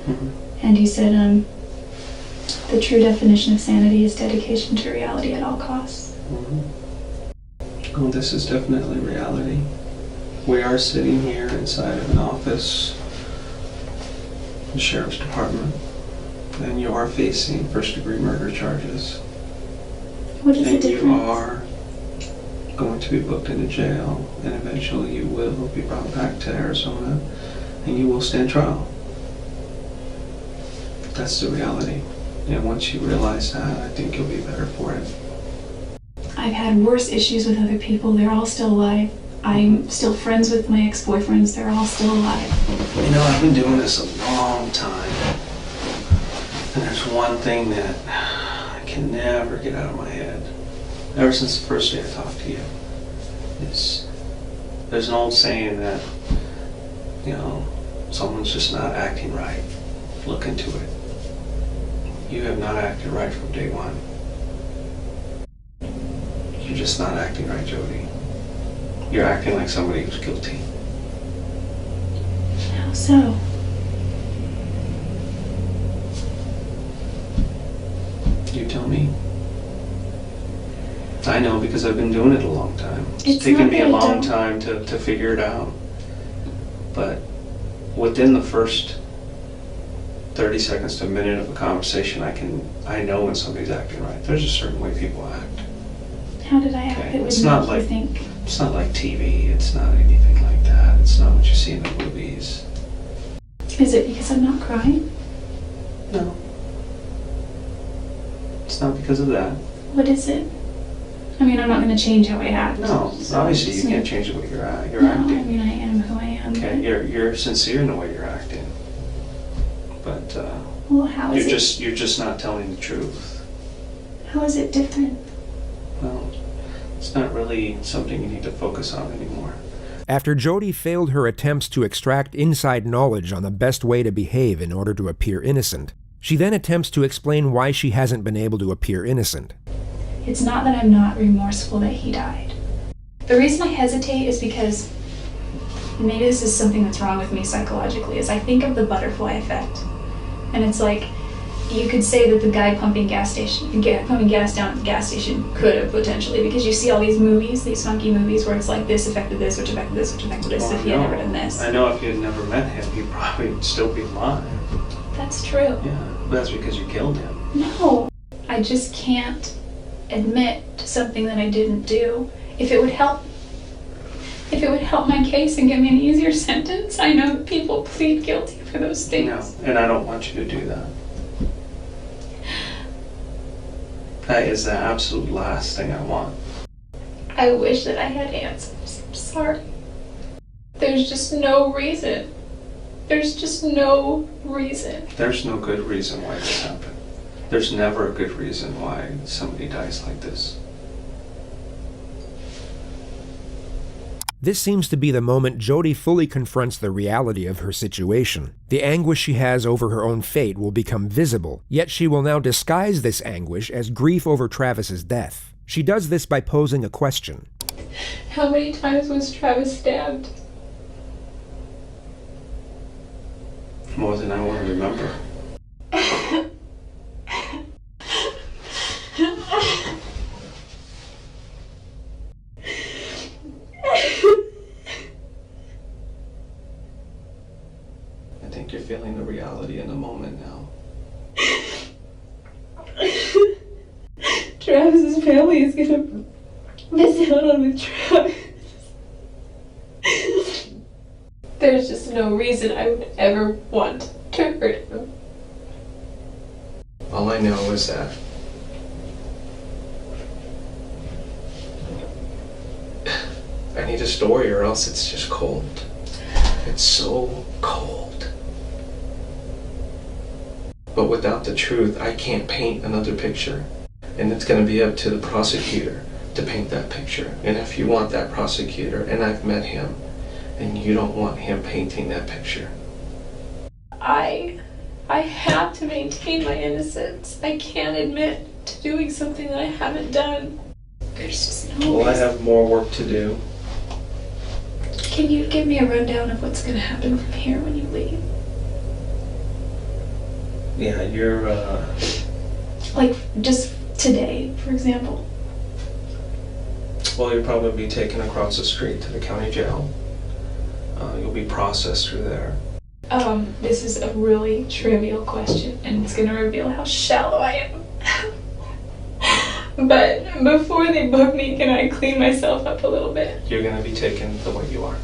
And he said, the true definition of sanity is dedication to reality at all costs. Well, this is definitely reality. We are sitting here inside of an office, the sheriff's department, and you are facing first-degree murder charges. What is the And difference? you are going to be booked into jail, and eventually you will be brought back to Arizona, and you will stand trial. That's the reality. And once you realize that, I think you'll be better for it. I've had worse issues with other people. They're all still alive. I'm still friends with my ex-boyfriends. They're all still alive. You know, I've been doing this a long time. And there's one thing that I can never get out of my head. Ever since the first day I talked to you. There's an old saying that, you know, someone's just not acting right. Look into it. You have not acted right from day one. You're just not acting right, Jody. You're acting like somebody who's guilty. How so? You tell me. I know because I've been doing it a long time. It's not taken me that a I long don't- time to figure it out. But within the first 30 seconds to a minute of a conversation, I know when somebody's acting right. There's a certain way people act. How did I act Okay, that would it's not make you like- think? It's not like TV. It's not anything like that. It's not what you see in the movies. Is it because I'm not crying? No. It's not because of that. What is it? I mean, I'm not going to change how I act. No, so obviously it's you can't not- change the way you're No, acting. I mean, I am who I am. Okay, you're sincere in the way you're acting. But Well, how is you're just not telling the truth. How is it different? Well, it's not really something you need to focus on anymore. After Jody failed her attempts to extract inside knowledge on the best way to behave in order to appear innocent, she then attempts to explain why she hasn't been able to appear innocent. It's not that I'm not remorseful that he died. The reason I hesitate is because maybe this is something that's wrong with me psychologically, is I think of the butterfly effect. And it's like, you could say that the guy pumping gas down at the gas station could have potentially, because you see all these movies, these funky movies where it's like this affected this, which affected this, which affected this, Well, if he had never done this. I know if you had never met him, he'd probably still be alive. That's true. Yeah, but that's because you killed him. No, I just can't admit to something that I didn't do. If it would help my case and give me an easier sentence, I know that people plead guilty for those things. No, and I don't want you to do that. That is the absolute last thing I want. I wish that I had answers. I'm sorry. There's just no reason. There's just no reason. There's no good reason why this happened. There's never a good reason why somebody dies like this. This seems to be the moment Jody fully confronts the reality of her situation. The anguish she has over her own fate will become visible, yet she will now disguise this anguish as grief over Travis's death. She does this by posing a question. How many times was Travis stabbed? More than I want to remember. I think you're feeling the reality in the moment now. Travis's family is gonna miss out on with Travis. There's just no reason I would ever want to hurt him. All I know is that I need a story or else it's just cold. It's so cold. But without the truth, I can't paint another picture. And it's going to be up to the prosecutor to paint that picture. And if you want that prosecutor, and I've met him, and you don't want him painting that picture. I have to maintain my innocence. I can't admit to doing something that I haven't done. There's just no Well, I reason. have more work to do. Can you give me a rundown of what's going to happen from here when you leave? Yeah, you're, Like, just today, for example. well, you'll probably be taken across the street to the county jail. You'll be processed through there. This is a really trivial question, and it's going to reveal how shallow I am. But before they book me, can I clean myself up a little bit? You're gonna be taken the way you are.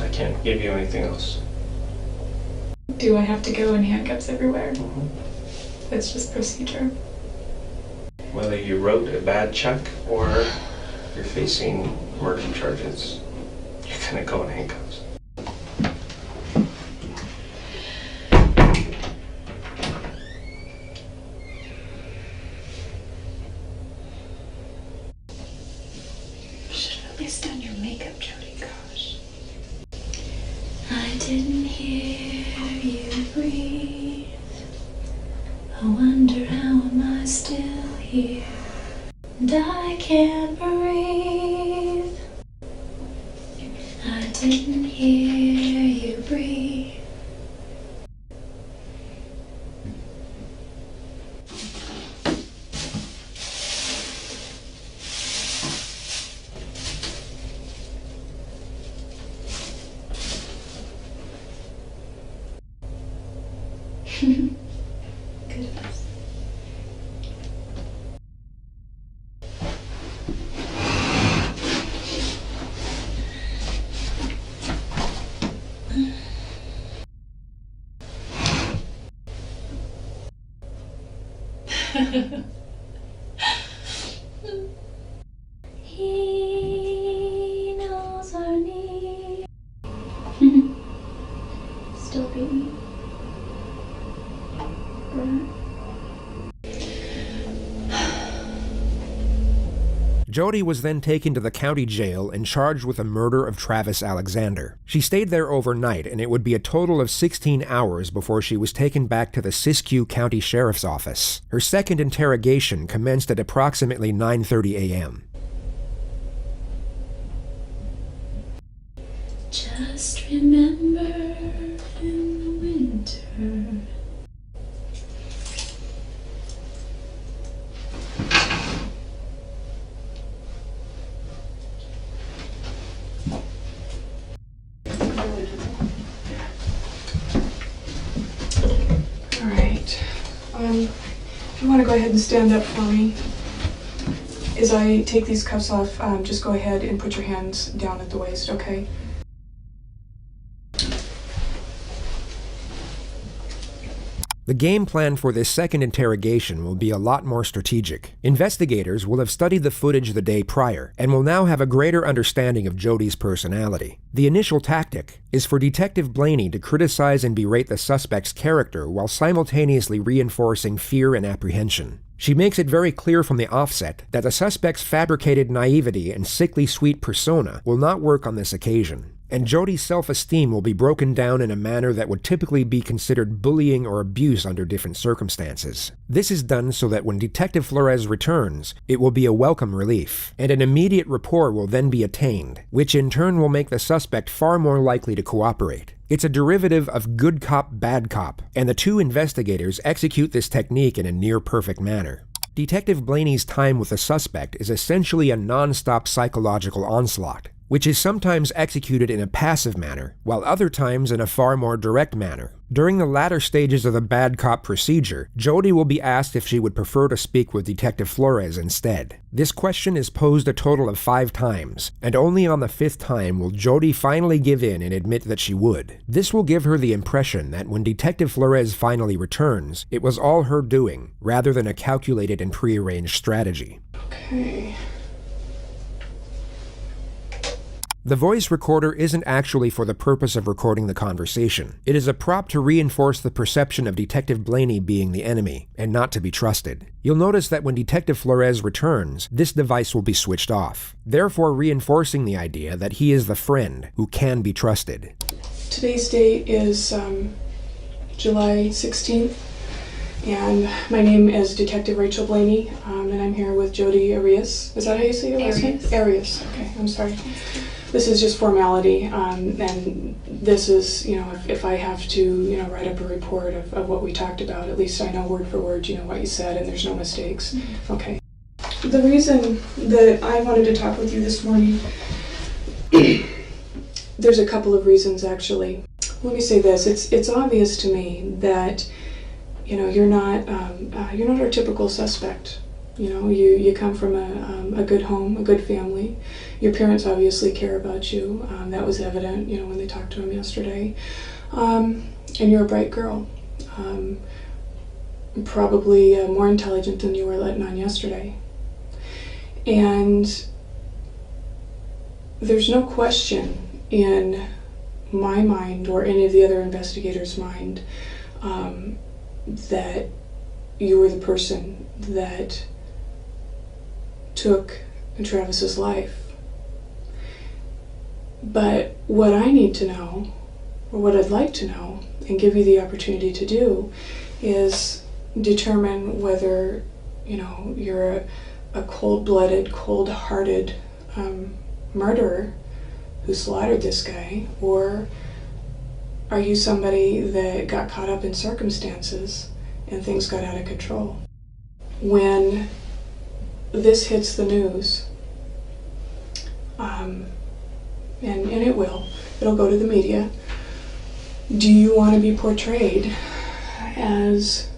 I can't give you anything else. Do I have to go in handcuffs everywhere? Mhm. That's just procedure. Whether you wrote a bad check or you're facing murder charges, you're gonna go in handcuffs. Should have at least done your makeup, Jody. Gosh. I didn't hear you breathe. I wonder how am I still here? And I can't breathe. I didn't hear you breathe. Goodness. He knows our need. Still beating. Jody was then taken to the county jail and charged with the murder of Travis Alexander. She stayed there overnight, and it would be a total of 16 hours before she was taken back to the Siskiyou County Sheriff's Office. Her second interrogation commenced at approximately 9:30 a.m. Just remember in the winter. All right. If you want to go ahead and stand up for me. As I take these cuffs off, just go ahead and put your hands down at the waist, okay? The game plan for this second interrogation will be a lot more strategic. Investigators will have studied the footage the day prior and will now have a greater understanding of Jody's personality. The initial tactic is for Detective Blaney to criticize and berate the suspect's character while simultaneously reinforcing fear and apprehension. She makes it very clear from the offset that the suspect's fabricated naivety and sickly sweet persona will not work on this occasion, and Jody's self-esteem will be broken down in a manner that would typically be considered bullying or abuse under different circumstances. This is done so that when Detective Flores returns, it will be a welcome relief, and an immediate rapport will then be attained, which in turn will make the suspect far more likely to cooperate. It's a derivative of good cop, bad cop, and the two investigators execute this technique in a near-perfect manner. Detective Blaney's time with the suspect is essentially a non-stop psychological onslaught, which is sometimes executed in a passive manner, while other times in a far more direct manner. During the latter stages of the bad cop procedure, Jody will be asked if she would prefer to speak with Detective Flores instead. This question is posed a total of 5 times, and only on the 5th time will Jody finally give in and admit that she would. This will give her the impression that when Detective Flores finally returns, it was all her doing, rather than a calculated and prearranged strategy. Okay. The voice recorder isn't actually for the purpose of recording the conversation. It is a prop to reinforce the perception of Detective Blaney being the enemy, and not to be trusted. You'll notice that when Detective Flores returns, this device will be switched off, therefore reinforcing the idea that he is the friend who can be trusted. Today's date is July 16th, And my name is Detective Rachel Blaney, and I'm here with Jody Arias. Is that how you say your last name? Arias. Okay, I'm sorry. This is just formality, and this is, if I have to, write up a report of what we talked about, at least I know word for word, what you said, and there's no mistakes. Mm-hmm. Okay. The reason that I wanted to talk with you this morning, there's a couple of reasons actually. Let me say this: it's obvious to me that you're not our typical suspect. You come from a good home, a good family. Your parents obviously care about you. That was evident, when they talked to him yesterday. And you're a bright girl. Probably more intelligent than you were letting on yesterday. And there's no question in my mind or any of the other investigators' mind that you were the person that took Travis's life. But what I need to know, or what I'd like to know, and give you the opportunity to do, is determine whether, you're a cold-blooded, cold-hearted murderer who slaughtered this guy, or are you somebody that got caught up in circumstances and things got out of control? When this hits the news, and it'll go to the media, do you want to be portrayed as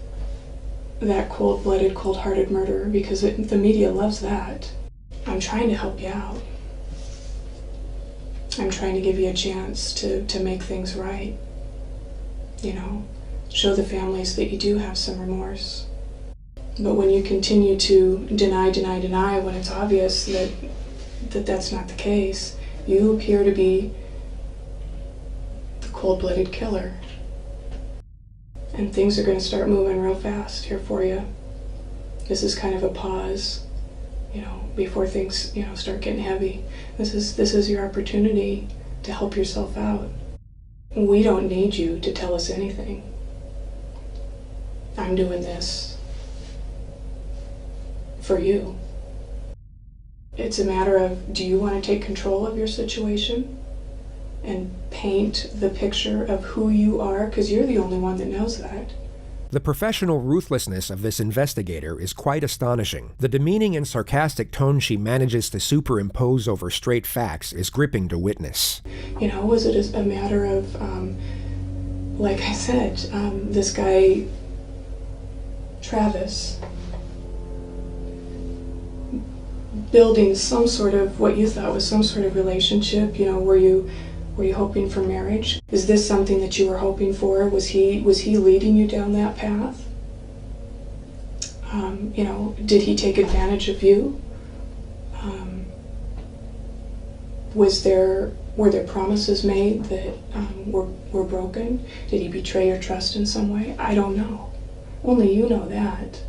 that cold-blooded, cold-hearted murderer? Because the media loves that. I'm trying to help you out. I'm trying to give you a chance to make things right. Show the families that you do have some remorse. But when you continue to deny when it's obvious that that's not the case, you appear to be the cold-blooded killer. And things are going to start moving real fast here for you. This is kind of a pause, before things, start getting heavy. This is your opportunity to help yourself out. We don't need you to tell us anything. I'm doing this for you. It's a matter of, do you want to take control of your situation and paint the picture of who you are? Because you're the only one that knows that. The professional ruthlessness of this investigator is quite astonishing. The demeaning and sarcastic tone she manages to superimpose over straight facts is gripping to witness. Was it a matter of, like I said, this guy, Travis, building some sort of, what you thought was some sort of relationship? Were you hoping for marriage? Is this something that you were hoping for? Was he leading you down that path? Did he take advantage of you? Were there promises made that were broken? Did he betray your trust in some way? I don't know. Only you know that.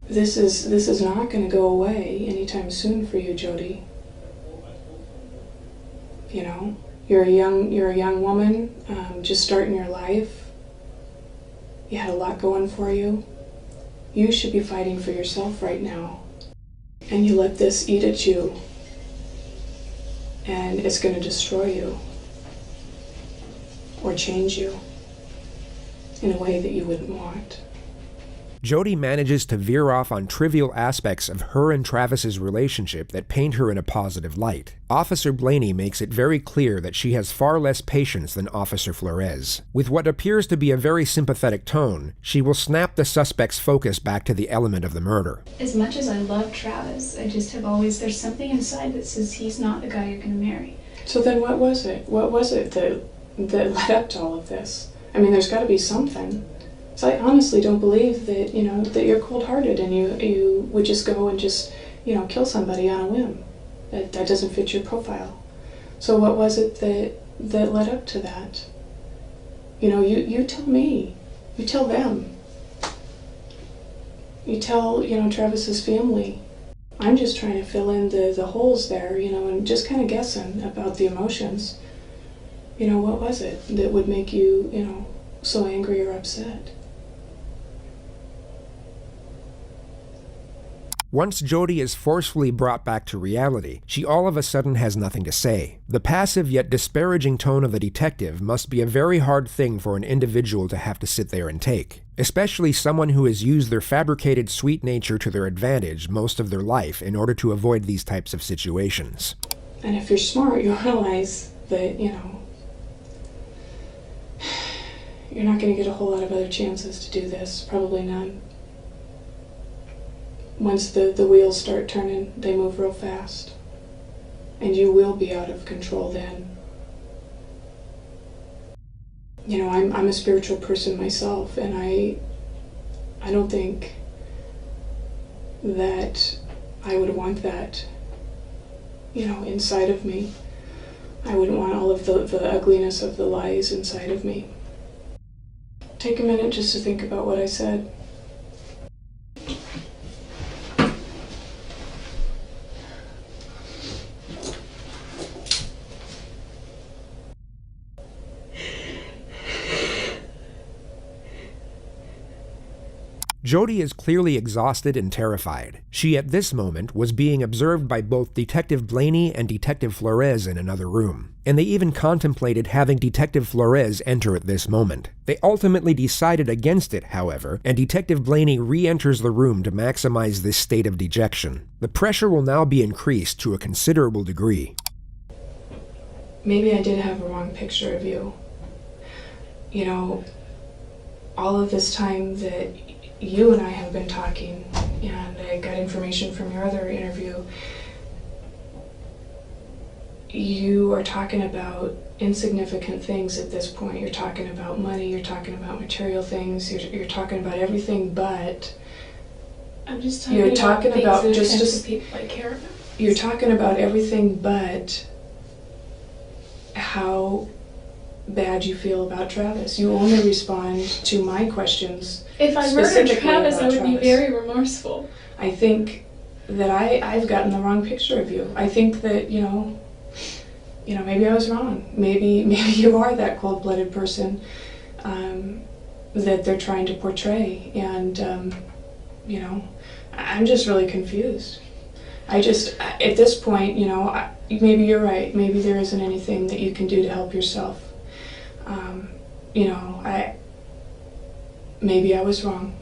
This is not going to go away anytime soon for you, Jody. You're a young woman, just starting your life. You had a lot going for you. You should be fighting for yourself right now. And you let this eat at you, and it's going to destroy you or change you in a way that you wouldn't want. Jody manages to veer off on trivial aspects of her and Travis's relationship that paint her in a positive light. Officer Blaney makes it very clear that she has far less patience than Officer Flores. With what appears to be a very sympathetic tone, she will snap the suspect's focus back to the element of the murder. As much as I love Travis, I just have always, there's something inside that says he's not the guy you're going to marry. So then what was it? What was it that led up to all of this? There's got to be something. So I honestly don't believe that, that you're cold-hearted and you would just go and just, kill somebody on a whim. That doesn't fit your profile. So what was it that led up to that? You tell me. You tell them. You tell, Travis's family. I'm just trying to fill in the holes there, and just kind of guessing about the emotions. What was it that would make you, so angry or upset. Once Jody is forcefully brought back to reality, she all of a sudden has nothing to say. The passive yet disparaging tone of the detective must be a very hard thing for an individual to have to sit there and take, especially someone who has used their fabricated sweet nature to their advantage most of their life in order to avoid these types of situations. And if you're smart, you'll realize that, you're not going to get a whole lot of other chances to do this, probably none. Once the wheels start turning, they move real fast. And you will be out of control then. I'm a spiritual person myself, and I don't think that I would want that, inside of me. I wouldn't want all of the ugliness of the lies inside of me. Take a minute just to think about what I said. Jody is clearly exhausted and terrified. She, at this moment, was being observed by both Detective Blaney and Detective Flores in another room, and they even contemplated having Detective Flores enter at this moment. They ultimately decided against it, however, and Detective Blaney re-enters the room to maximize this state of dejection. The pressure will now be increased to a considerable degree. Maybe I did have a wrong picture of you. All of this time that you and I have been talking, and I got information from your other interview, you are talking about insignificant things at this point. You're talking about money, you're talking about material things, you're talking about everything but... I'm just talking you're about talking things about that just affect the people I care about. You're talking about everything but how bad you feel about Travis. You only respond to my questions. If I murdered Travis, I would be very remorseful. I think that I've gotten the wrong picture of you. I think that, maybe I was wrong. Maybe you are that cold-blooded person that they're trying to portray. And, I'm just really confused. At this point, maybe you're right. Maybe there isn't anything that you can do to help yourself. Maybe I was wrong.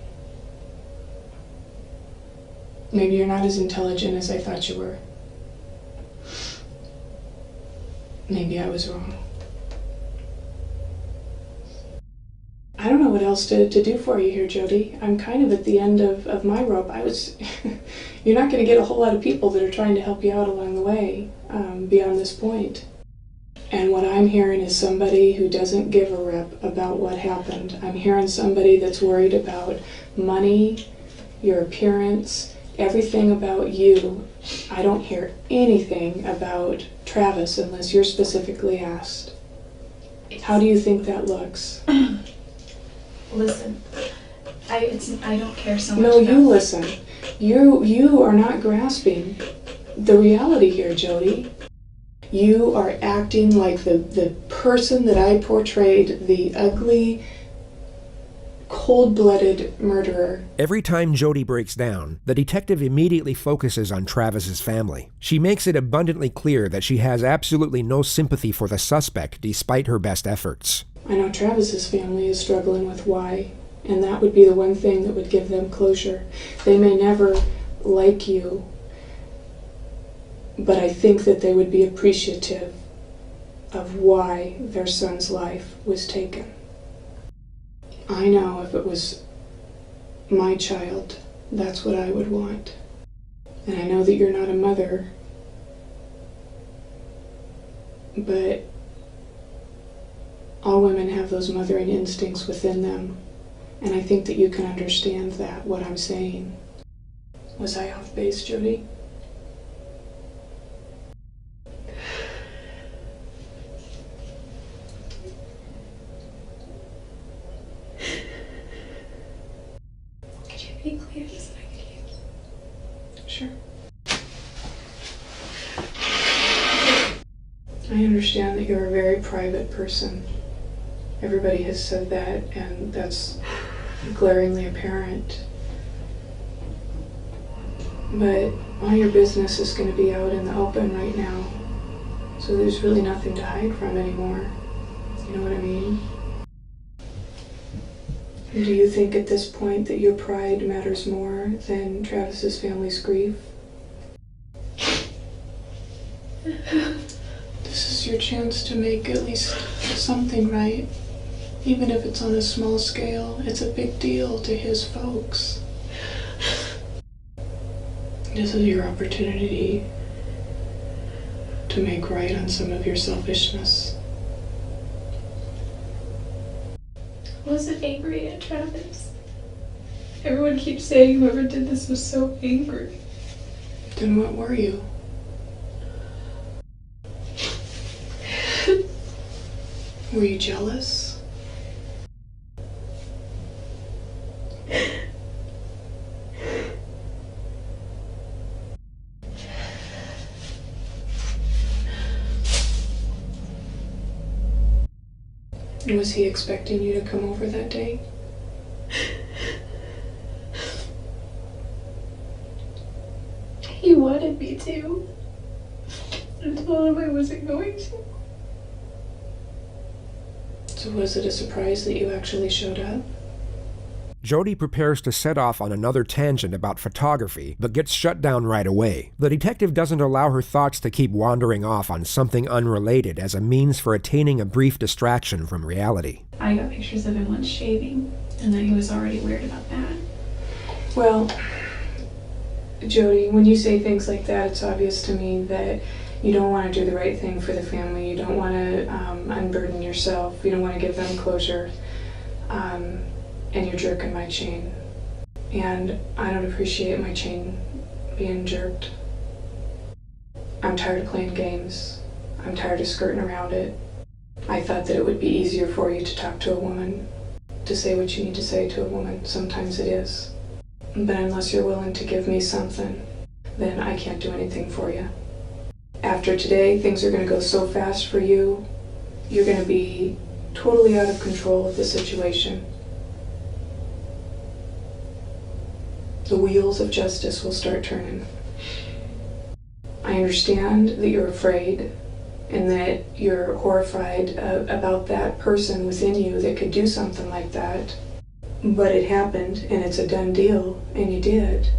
Maybe you're not as intelligent as I thought you were. Maybe I was wrong. I don't know what else to do for you here, Jody. I'm kind of at the end of my rope. You're not going to get a whole lot of people that are trying to help you out along the way beyond this point. And what I'm hearing is somebody who doesn't give a rip about what happened. I'm hearing somebody that's worried about money, your appearance, everything about you. I don't hear anything about Travis unless you're specifically asked. How do you think that looks? Listen, I don't care so much. No, you listen. You are not grasping the reality here, Jody. You are acting like the person that I portrayed, the ugly, cold-blooded murderer. Every time Jody breaks down, the detective immediately focuses on Travis's family. She makes it abundantly clear that she has absolutely no sympathy for the suspect despite her best efforts. I know Travis's family is struggling with why, and that would be the one thing that would give them closure. They may never like you, but I think that they would be appreciative of why their son's life was taken. I know if it was my child, that's what I would want. And I know that you're not a mother, but all women have those mothering instincts within them. And I think that you can understand that, what I'm saying. Was I off base, Jody? Could you be clear so I could hear? Sure. I understand that you're a very private person. Everybody has said that, and that's glaringly apparent. But all your business is going to be out in the open right now, so there's really nothing to hide from anymore. You know what I mean? And do you think at this point that your pride matters more than Travis's family's grief? This is your chance to make at least something right. Even if it's on a small scale, it's a big deal to his folks. This is your opportunity to make right on some of your selfishness. I wasn't angry at Travis. Everyone keeps saying whoever did this was so angry. Then what were you? Were you jealous? Was he expecting you to come over that day? He wanted me to. I told him I wasn't going to. So was it a surprise that you actually showed up? Jody prepares to set off on another tangent about photography, but gets shut down right away. The detective doesn't allow her thoughts to keep wandering off on something unrelated as a means for attaining a brief distraction from reality. I got pictures of him once shaving, and then he was already weird about that. Well, Jody, when you say things like that, it's obvious to me that you don't want to do the right thing for the family. You don't want to unburden yourself. You don't want to give them closure. And you're jerking my chain. And I don't appreciate my chain being jerked. I'm tired of playing games. I'm tired of skirting around it. I thought that it would be easier for you to talk to a woman, to say what you need to say to a woman. Sometimes it is. But unless you're willing to give me something, then I can't do anything for you. After today, things are going to go so fast for you. You're going to be totally out of control of the situation. The wheels of justice will start turning. I understand that you're afraid and that you're horrified about that person within you that could do something like that. But it happened, and it's a done deal, and you did.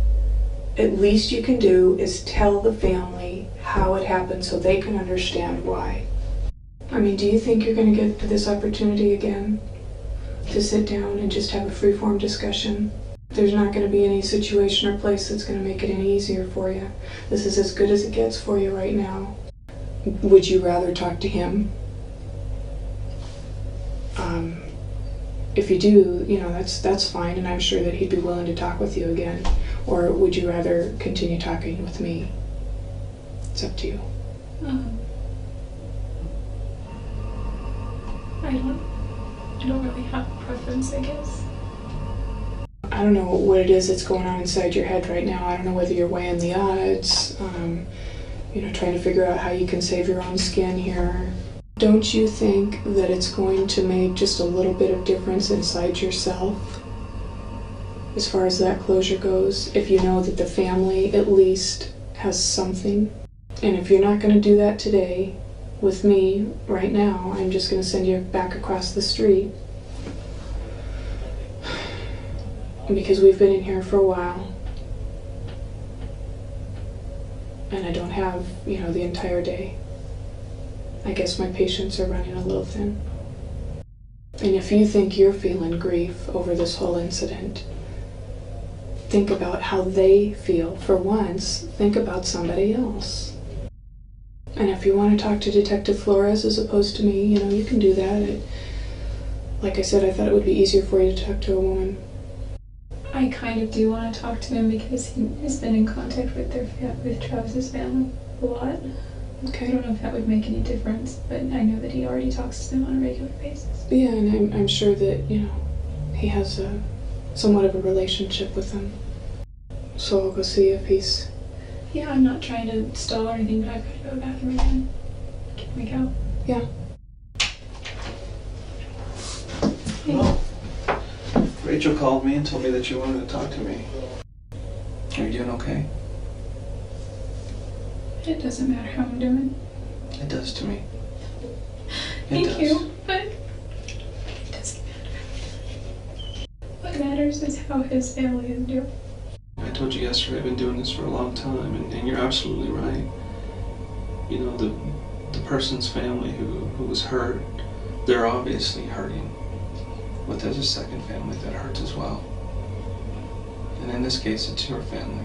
At least you can do is tell the family how it happened so they can understand why. I mean, do you think you're going to get this opportunity again to sit down and just have a free-form discussion? There's not going to be any situation or place that's going to make it any easier for you. This is as good as it gets for you right now. Would you rather talk to him? If you do, you know, that's fine, and I'm sure that he'd be willing to talk with you again. Or would you rather continue talking with me? It's up to you. I don't really have a preference, I guess. I don't know what it is that's going on inside your head right now. I don't know whether you're weighing the odds, trying to figure out how you can save your own skin here. Don't you think that it's going to make just a little bit of difference inside yourself as far as that closure goes, if you know that the family at least has something? And if you're not going to do that today with me right now, I'm just going to send you back across the street. Because we've been in here for a while. And I don't have, the entire day. I guess my patience are running a little thin. And if you think you're feeling grief over this whole incident, think about how they feel. For once, think about somebody else. And if you want to talk to Detective Flores as opposed to me, you can do that. Like I said, I thought it would be easier for you to talk to a woman. I kind of do want to talk to him because he has been in contact with with Travis's family a lot. Okay. I don't know if that would make any difference, but I know that he already talks to them on a regular basis. Yeah, and I'm sure that, he has somewhat of a relationship with them. So I'll go see if he's... Yeah, I'm not trying to stall or anything, but I've got to go to the bathroom again. Can we go? Yeah. Rachel called me and told me that you wanted to talk to me. Are you doing okay? It doesn't matter how I'm doing. It does to me. Thank you, but it doesn't matter. What matters is how his family is doing. I told you yesterday I've been doing this for a long time, and you're absolutely right. You know, the person's family who was hurt, they're obviously hurting. But there's a second family that hurts as well. And in this case, it's your family.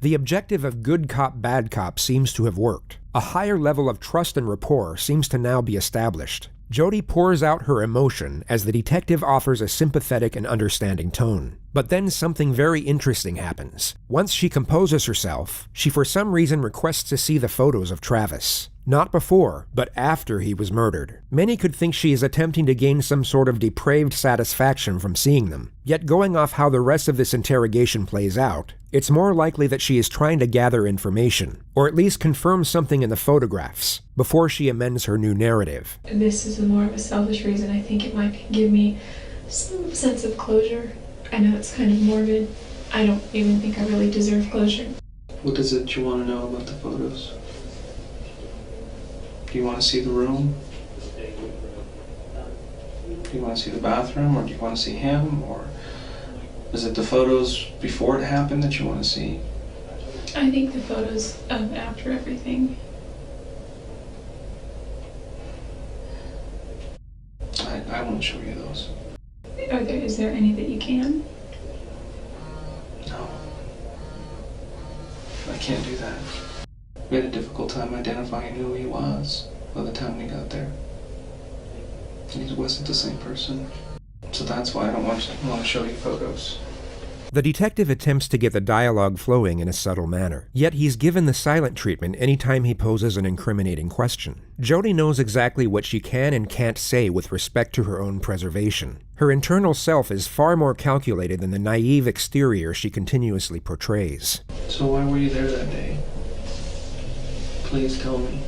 The objective of good cop, bad cop seems to have worked. A higher level of trust and rapport seems to now be established. Jody pours out her emotion as the detective offers a sympathetic and understanding tone. But then something very interesting happens. Once she composes herself, she for some reason requests to see the photos of Travis. Not before, but after he was murdered. Many could think she is attempting to gain some sort of depraved satisfaction from seeing them. Yet going off how the rest of this interrogation plays out, it's more likely that she is trying to gather information, or at least confirm something in the photographs, before she amends her new narrative. This is more of a selfish reason. I think it might give me some sense of closure. I know it's kind of morbid. I don't even think I really deserve closure. What is it you want to know about the photos? Do you want to see the room? Do you want to see the bathroom, or do you want to see him, or is it the photos before it happened that you want to see? I think the photos of after everything. I want to show you those. Is there any that you can? No. I can't do that. We had a difficult time identifying who he was by the time we got there. And he wasn't the same person. So that's why I don't want to show you photos. The detective attempts to get the dialogue flowing in a subtle manner, yet he's given the silent treatment anytime he poses an incriminating question. Jody knows exactly what she can and can't say with respect to her own preservation. Her internal self is far more calculated than the naive exterior she continuously portrays. So why were you there that day? Please tell me.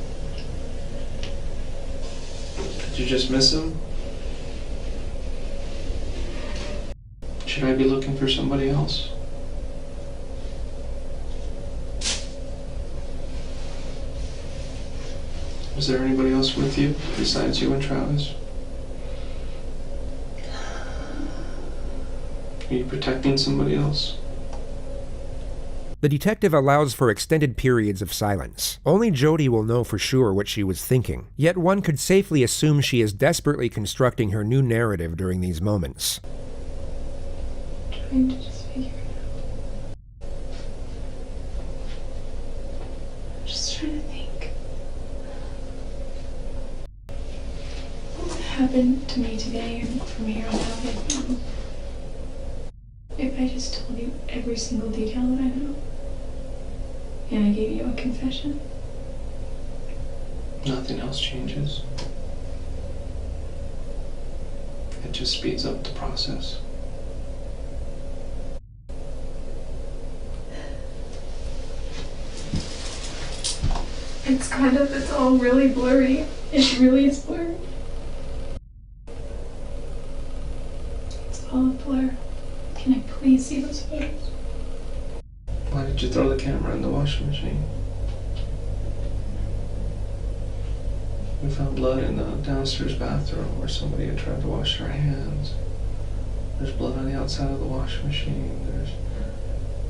Did you just miss him? Should I be looking for somebody else? Was there anybody else with you besides you and Travis? Are you protecting somebody else? The detective allows for extended periods of silence. Only Jody will know for sure what she was thinking, yet one could safely assume she is desperately constructing her new narrative during these moments. Trying to just figure it out. I'm just trying to think. What happened to me today and from here on out if I just told you every single detail that I know? And I gave you a confession? Nothing else changes. It just speeds up the process. It's all really blurry. It really is blurry. It's all a blur. Can I please see those photos? Why did you throw the camera in the washing machine? We found blood in the downstairs bathroom where somebody had tried to wash their hands. There's blood on the outside of the washing machine.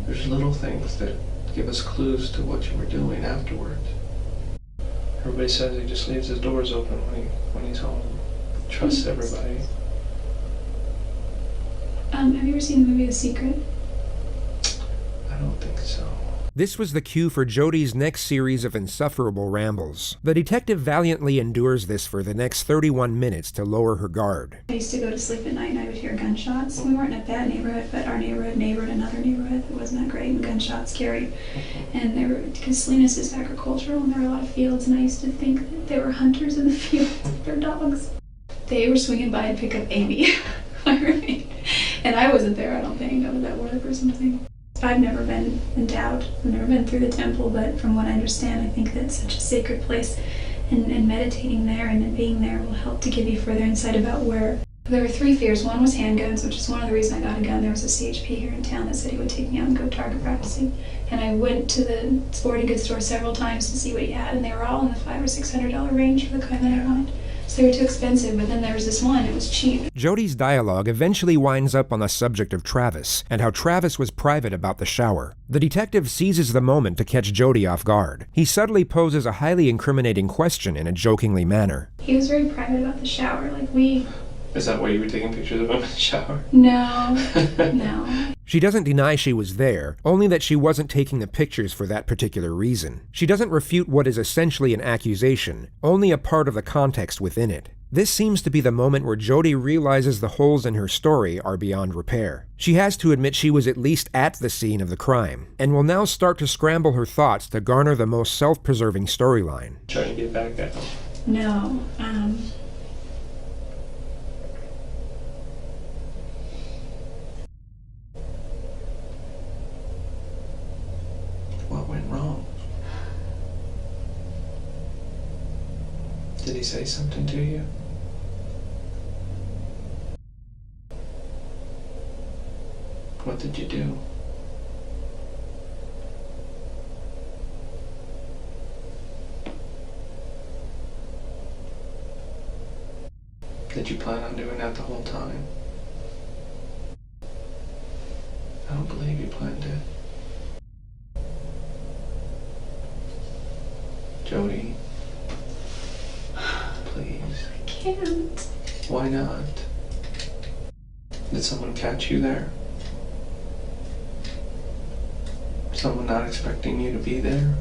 There's little things that give us clues to what you were doing afterwards. Everybody says he just leaves his doors open when he's home. Trusts everybody. Have you ever seen the movie The Secret? I don't think so. This was the cue for Jody's next series of insufferable rambles. The detective valiantly endures this for the next 31 minutes to lower her guard. I used to go to sleep at night and I would hear gunshots. We weren't in a bad neighborhood, but our neighborhood neighbored another neighborhood that wasn't that great, and gunshots carried. And they were, because Salinas is agricultural and there were a lot of fields, and I used to think that there were hunters in the fields with their dogs. They were swinging by and pick up Amy, my roommate. And I wasn't there, I don't think. I was at work or something. I've never been endowed. I've never been through the temple, but from what I understand, I think that it's such a sacred place. And meditating there and being there will help to give you further insight about where there were three fears. One was handguns, which is one of the reasons I got a gun. There was a CHP here in town that said he would take me out and go target practicing. And I went to the sporting goods store several times to see what he had, and they were all in the $500 or $600 range for the kind that I wanted. So they were too expensive, but then there was this one, it was cheap. Jody's dialogue eventually winds up on the subject of Travis, and how Travis was private about the shower. The detective seizes the moment to catch Jody off guard. He subtly poses a highly incriminating question in a jokingly manner. He was very private about the shower, Is that why you were taking pictures of him in the shower? No, no. She doesn't deny she was there, only that she wasn't taking the pictures for that particular reason. She doesn't refute what is essentially an accusation, only a part of the context within it. This seems to be the moment where Jody realizes the holes in her story are beyond repair. She has to admit she was at least at the scene of the crime, and will now start to scramble her thoughts to garner the most self-preserving storyline. Trying to get back at him. No, What went wrong? Did he say something to you? What did you do? Did you plan on doing that the whole time? I don't believe you planned it. Jody, please. I can't. Why not? Did someone catch you there? Someone not expecting you to be there?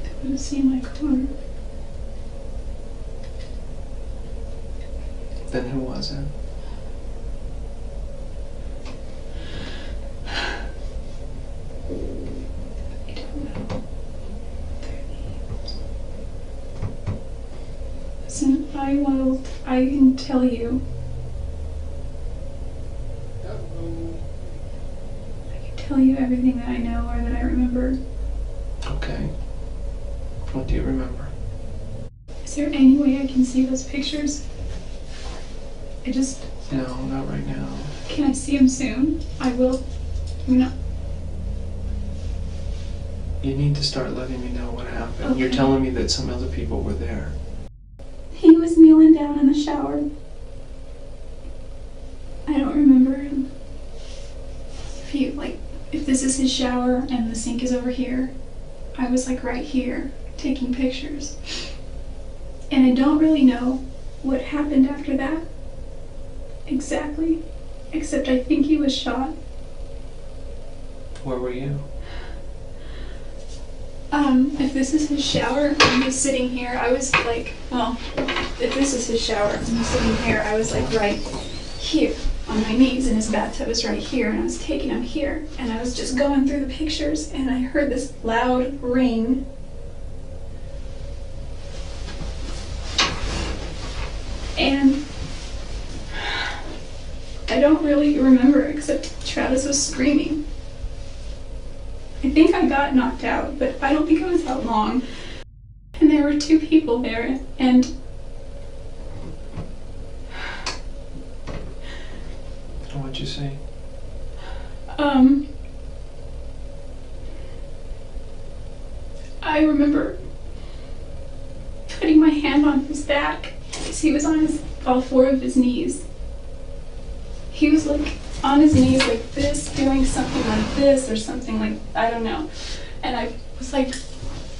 They would have seen my car. Then who was it? I don't know their names. Listen, I can tell you. I can tell you everything that I know or that I remember. Okay. What do you remember? Is there any way I can see those pictures? No, not right now. Can I see them soon? I will. No. You need to start letting me know what happened. Okay. You're telling me that some other people were there. He was kneeling down in the shower. I don't remember him. If this is his shower and the sink is over here, I was right here taking pictures. And I don't really know what happened after that. Exactly. Except I think he was shot. Where were you? If this is his shower, and he's sitting here, I was if this is his shower, and he's sitting here, I was right here on my knees, and his bathtub was right here, and I was taking him here, and I was just going through the pictures, and I heard this loud ring. And I don't really remember except Travis was screaming. I think I got knocked out, but I don't think I was out long. And there were two people there, and What'd you say? I remember putting my hand on his back because he was on all four of his knees. He was on his knees like this, doing something like this or something I don't know. And I was like,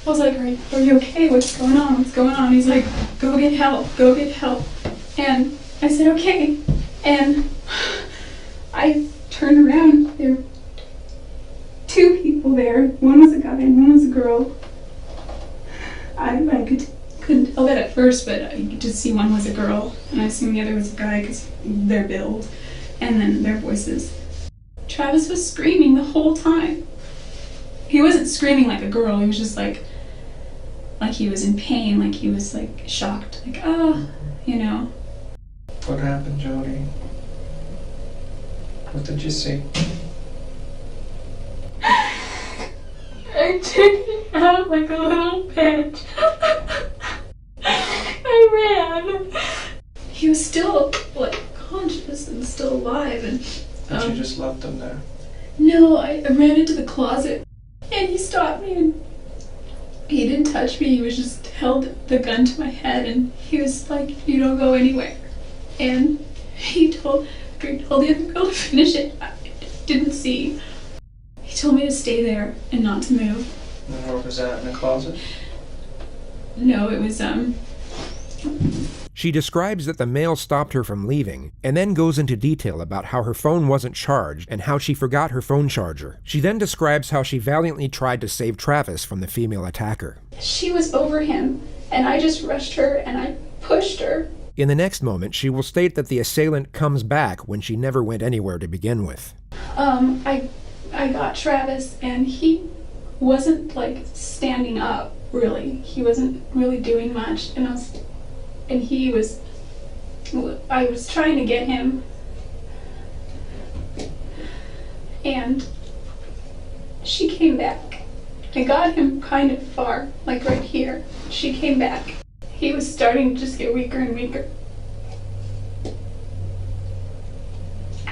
are you okay? What's going on? What's going on? He's like, go get help, go get help. And I said, okay. And I turned around. There were two people there. One was a guy and one was a girl. I couldn't tell that at first, but I could just see one was a girl, and I assumed the other was a guy because their build, and then their voices. Travis was screaming the whole time. He wasn't screaming like a girl. He was just like he was in pain, like he was shocked, you know. What happened, Jody? What did you see? I took it out like a little bitch. was still like conscious and still alive, and But you just left him there. no, I ran into the closet and he stopped me and he didn't touch me. He was just held the gun to my head and he was like, "You don't go anywhere." And he told the other girl to finish it. I didn't see. He told me to stay there and not to move. And where was that, in the closet? No, it was She describes that the male stopped her from leaving, and then goes into detail about how her phone wasn't charged and how she forgot her phone charger. She then describes how she valiantly tried to save Travis from the female attacker. She was over him and I just rushed her and I pushed her. In the next moment, she will state that the assailant comes back when she never went anywhere to begin with. I got Travis and he wasn't like standing up really. He wasn't really doing much, and I was trying to get him, and she came back. I got him kind of far, like right here. She came back. He was starting to just get weaker and weaker.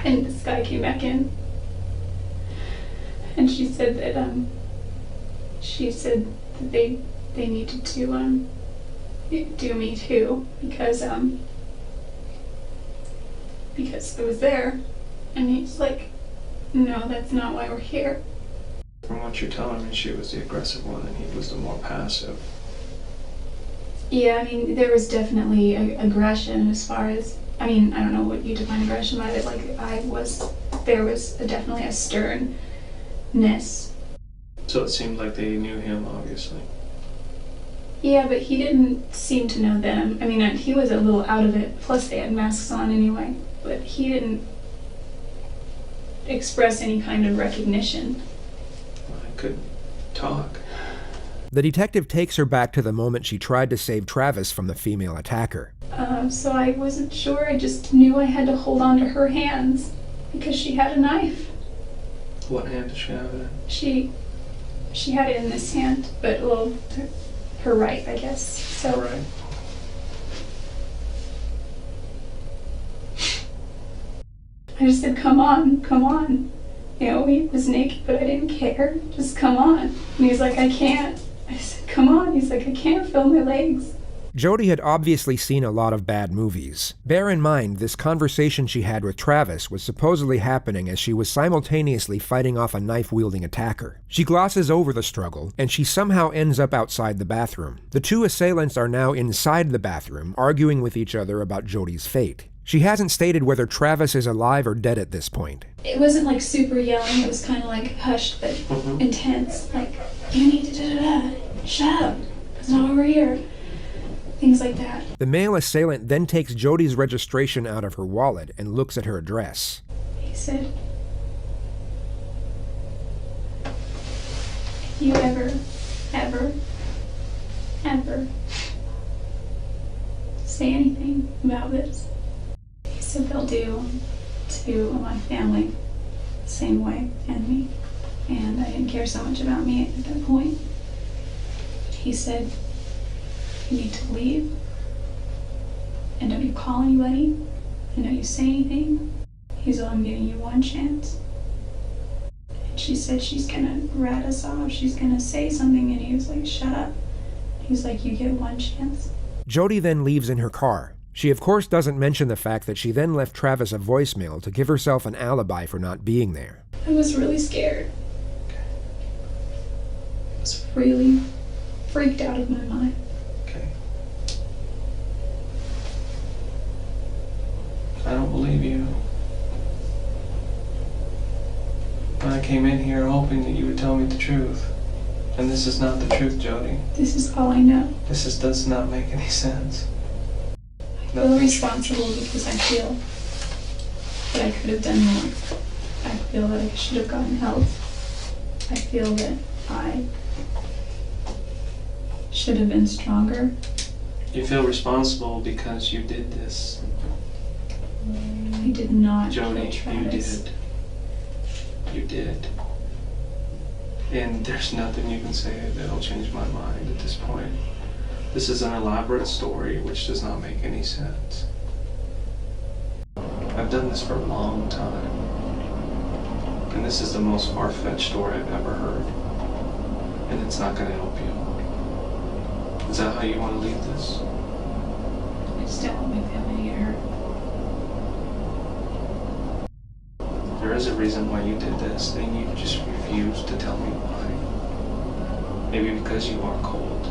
And this guy came back in. And she said that they needed to do me too because I was there. And he's like, "No, that's not why we're here." From what you're telling me, she was the aggressive one and he was the more passive. Yeah, I mean, there was definitely aggression as far as, I mean, I don't know what you define aggression by, but like there was definitely a sternness. So it seemed like they knew him, obviously. Yeah, but he didn't seem to know them. I mean, he was a little out of it, plus they had masks on anyway, but he didn't express any kind of recognition. I couldn't talk. The detective takes her back to the moment she tried to save Travis from the female attacker. So I wasn't sure. I just knew I had to hold on to her hands because she had a knife. What hand did she have it in? She had it in this hand, but well, her right, I guess. So Right. I just said, "Come on, come on." You know, he was naked, but I didn't care. Just come on. And he's like, "I can't." I said, "Come on." He's like, "I can't feel my legs." Jody had obviously seen a lot of bad movies. Bear in mind, this conversation she had with Travis was supposedly happening as she was simultaneously fighting off a knife-wielding attacker. She glosses over the struggle, and she somehow ends up outside the bathroom. The two assailants are now inside the bathroom, arguing with each other about Jody's fate. She hasn't stated whether Travis is alive or dead at this point. It wasn't like super yelling. It was kind of like hushed but intense. Like, "You need to da-da-da. Shut up. It's not over here." Things like that. The male assailant then takes Jody's registration out of her wallet and looks at her address. He said, "If you ever say anything about this," he said, "they'll do to my family the same way and me." And I didn't care so much about me at that point. He said, "You need to leave, and don't you call anybody, and don't you say anything." He's like, "I'm giving you one chance." And she said she's gonna rat us off, she's gonna say something, and he was like, "Shut up." He's like, "You get one chance." Jody then leaves in her car. She of course doesn't mention the fact that she then left Travis a voicemail to give herself an alibi for not being there. I was really scared. I was really freaked out of my mind. Okay. I don't believe you. I came in here hoping that you would tell me the truth. And this is not the truth, Jody. This is all I know. Does not make any sense. I feel responsible because I feel that I could have done more. I feel that I should have gotten help. I feel that I should have been stronger. You feel responsible because you did this. I did not Jody, kill you Travis. did. You did. And there's nothing you can say that'll change my mind at this point. This is an elaborate story which does not make any sense. I've done this for a long time. And this is the most far-fetched story I've ever heard. And it's not going to help you. Is that how you want to leave this? I just don't want my family to get hurt. There is a reason why you did this, and you just refuse to tell me why. Maybe because you are cold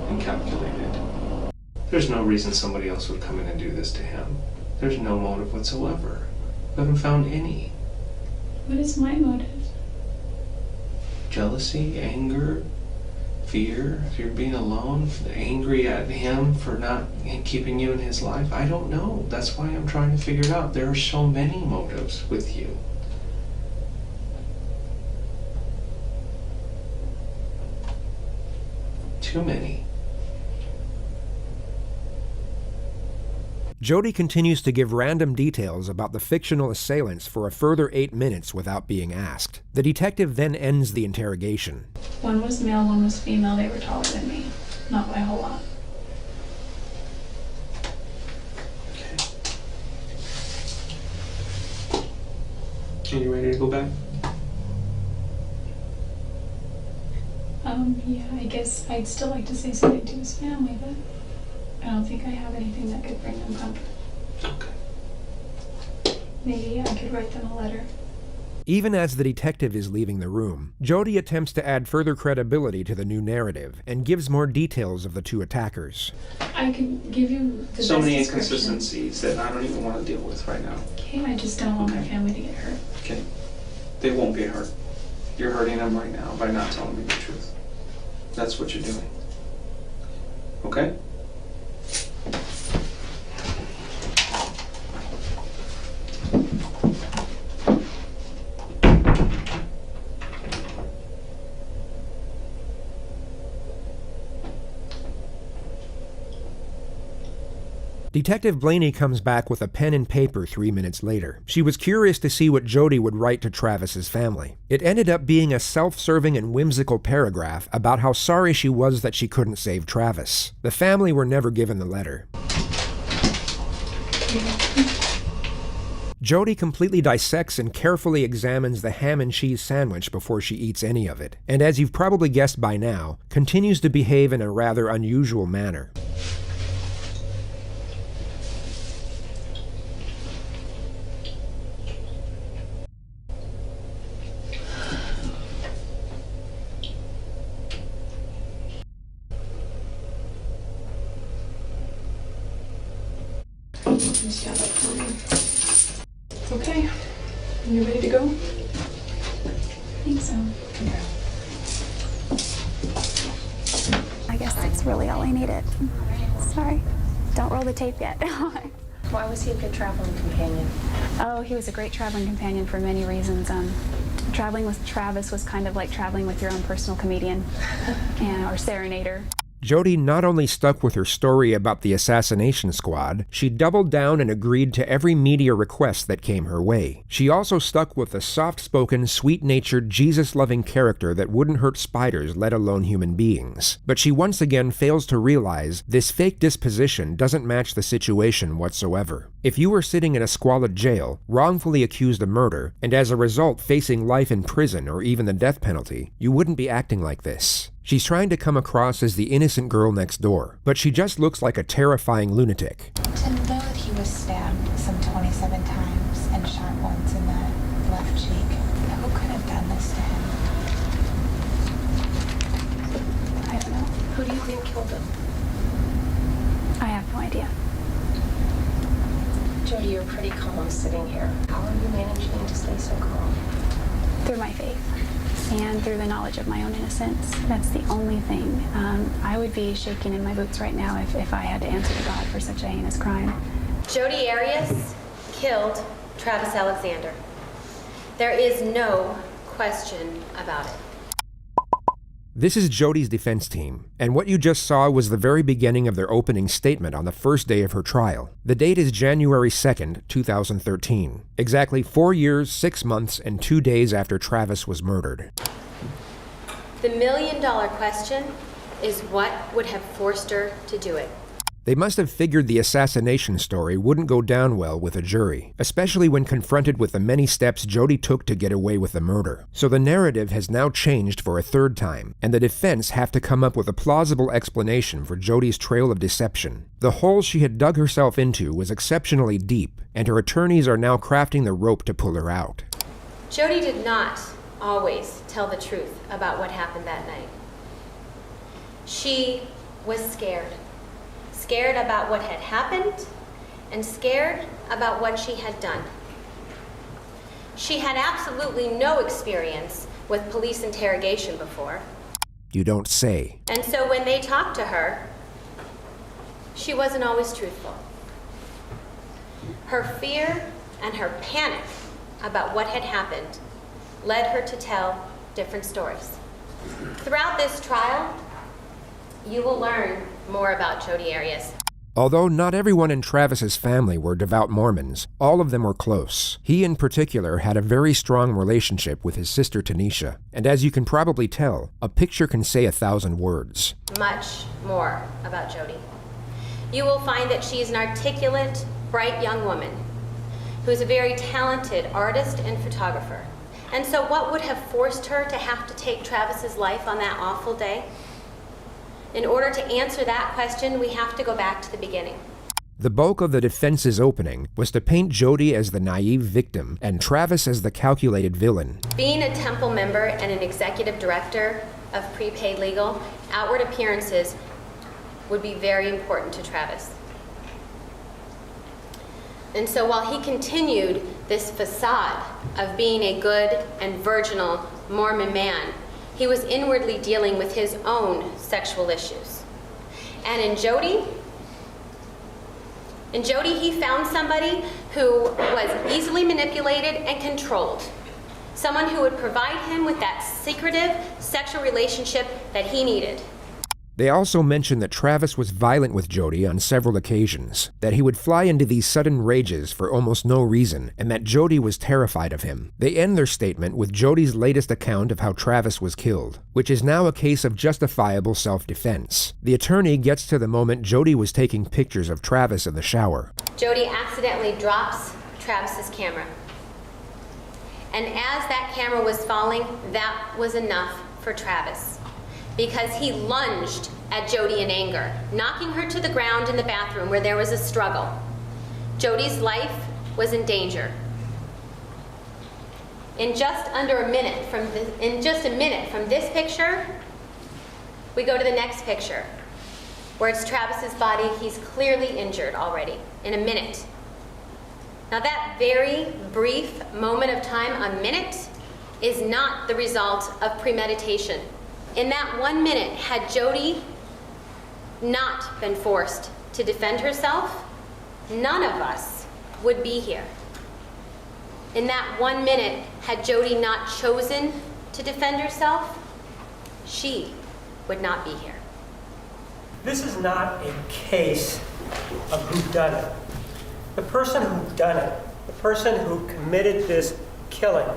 and calculated. There's no reason somebody else would come in and do this to him. There's no motive whatsoever. We haven't found any. What is my motive? Jealousy, anger, fear, if you're being alone, angry at him for not keeping you in his life. I don't know. That's why I'm trying to figure it out. There are so many motives with you. Too many. Jody continues to give random details about the fictional assailants for a further 8 minutes without being asked. The detective then ends the interrogation. One was male, one was female. They were taller than me. Not by a whole lot. Okay. Are you ready to go back? Yeah, I guess I'd still like to say something to his family, but I don't think I have anything that could bring them comfort. Okay. Maybe I could write them a letter. Even as the detective is leaving the room, Jody attempts to add further credibility to the new narrative and gives more details of the two attackers. I can give you the So best many description. inconsistencies that I don't even want to deal with right now. Okay, I just don't want my family to get hurt. Okay. They won't get hurt. You're hurting them right now by not telling me the truth. That's what you're doing. Okay? Detective Blaney comes back with a pen and paper 3 minutes later. She was curious to see what Jody would write to Travis's family. It ended up being a self-serving and whimsical paragraph about how sorry she was that she couldn't save Travis. The family were never given the letter. Jody completely dissects and carefully examines the ham and cheese sandwich before she eats any of it, and as you've probably guessed by now, continues to behave in a rather unusual manner. Stand up for me. Okay. You ready to go? I think so. I guess that's really all I needed. Sorry. Don't roll the tape yet. Why was he a good traveling companion? Oh, he was a great traveling companion for many reasons. Traveling with Travis was kind of like traveling with your own personal comedian or serenader. Jody not only stuck with her story about the assassination squad, she doubled down and agreed to every media request that came her way. She also stuck with the soft-spoken, sweet-natured, Jesus-loving character that wouldn't hurt spiders, let alone human beings. But she once again fails to realize this fake disposition doesn't match the situation whatsoever. If you were sitting in a squalid jail, wrongfully accused of murder, and as a result facing life in prison or even the death penalty, you wouldn't be acting like this. She's trying to come across as the innocent girl next door, but she just looks like a terrifying lunatic. To know that he was stabbed some 27 times and shot once in the left cheek. Who could have done this to him? I don't know. Who do you think killed him? I have no idea. Jody, you're pretty calm sitting here. How are you managing to stay so calm? Through my faith and through the knowledge of my own innocence. That's the only thing. I would be shaking in my boots right now if I had to answer to God for such a heinous crime. Jody Arias killed Travis Alexander. There is no question about it. This is Jody's defense team, and what you just saw was the very beginning of their opening statement on the first day of her trial. The date is January 2nd, 2013, exactly 4 years, 6 months, and 2 days after Travis was murdered. The $1 million question is what would have forced her to do it. They must have figured the assassination story wouldn't go down well with a jury, especially when confronted with the many steps Jody took to get away with the murder. So the narrative has now changed for a third time, and the defense have to come up with a plausible explanation for Jody's trail of deception. The hole she had dug herself into was exceptionally deep, and her attorneys are now crafting the rope to pull her out. Jody did not always tell the truth about what happened that night. She was scared. Scared about what had happened, and scared about what she had done. She had absolutely no experience with police interrogation before. You don't say. And so when they talked to her, she wasn't always truthful. Her fear and her panic about what had happened led her to tell different stories. Throughout this trial, you will learn more about Jody Arias. Although not everyone in Travis's family were devout Mormons, all of them were close. He in particular had a very strong relationship with his sister Tanisha, and as you can probably tell, a picture can say 1,000 words. Much more about Jody. You will find that she is an articulate, bright young woman who is a very talented artist and photographer. And so what would have forced her to have to take Travis's life on that awful day? In order to answer that question, we have to go back to the beginning. The bulk of the defense's opening was to paint Jody as the naive victim and Travis as the calculated villain. Being a Temple member and an executive director of Prepaid Legal, outward appearances would be very important to Travis. And so while he continued this facade of being a good and virginal Mormon man, he was inwardly dealing with his own sexual issues. And in Jody, he found somebody who was easily manipulated and controlled. Someone who would provide him with that secretive sexual relationship that he needed. They also mentioned that Travis was violent with Jody on several occasions, that he would fly into these sudden rages for almost no reason, and that Jody was terrified of him. They end their statement with Jody's latest account of how Travis was killed, which is now a case of justifiable self-defense. The attorney gets to the moment Jody was taking pictures of Travis in the shower. Jody accidentally drops Travis's camera. And as that camera was falling, that was enough for Travis, because he lunged at Jody in anger, knocking her to the ground in the bathroom where there was a struggle. Jody's life was in danger. In just a minute from this picture, we go to the next picture, where it's Travis's body. He's clearly injured already, in a minute. Now that very brief moment of time, a minute, is not the result of premeditation. In that 1 minute, had Jody not been forced to defend herself, none of us would be here. In that 1 minute, had Jody not chosen to defend herself, she would not be here. This is not a case of whodunit. The person who done it, the person who committed this killing,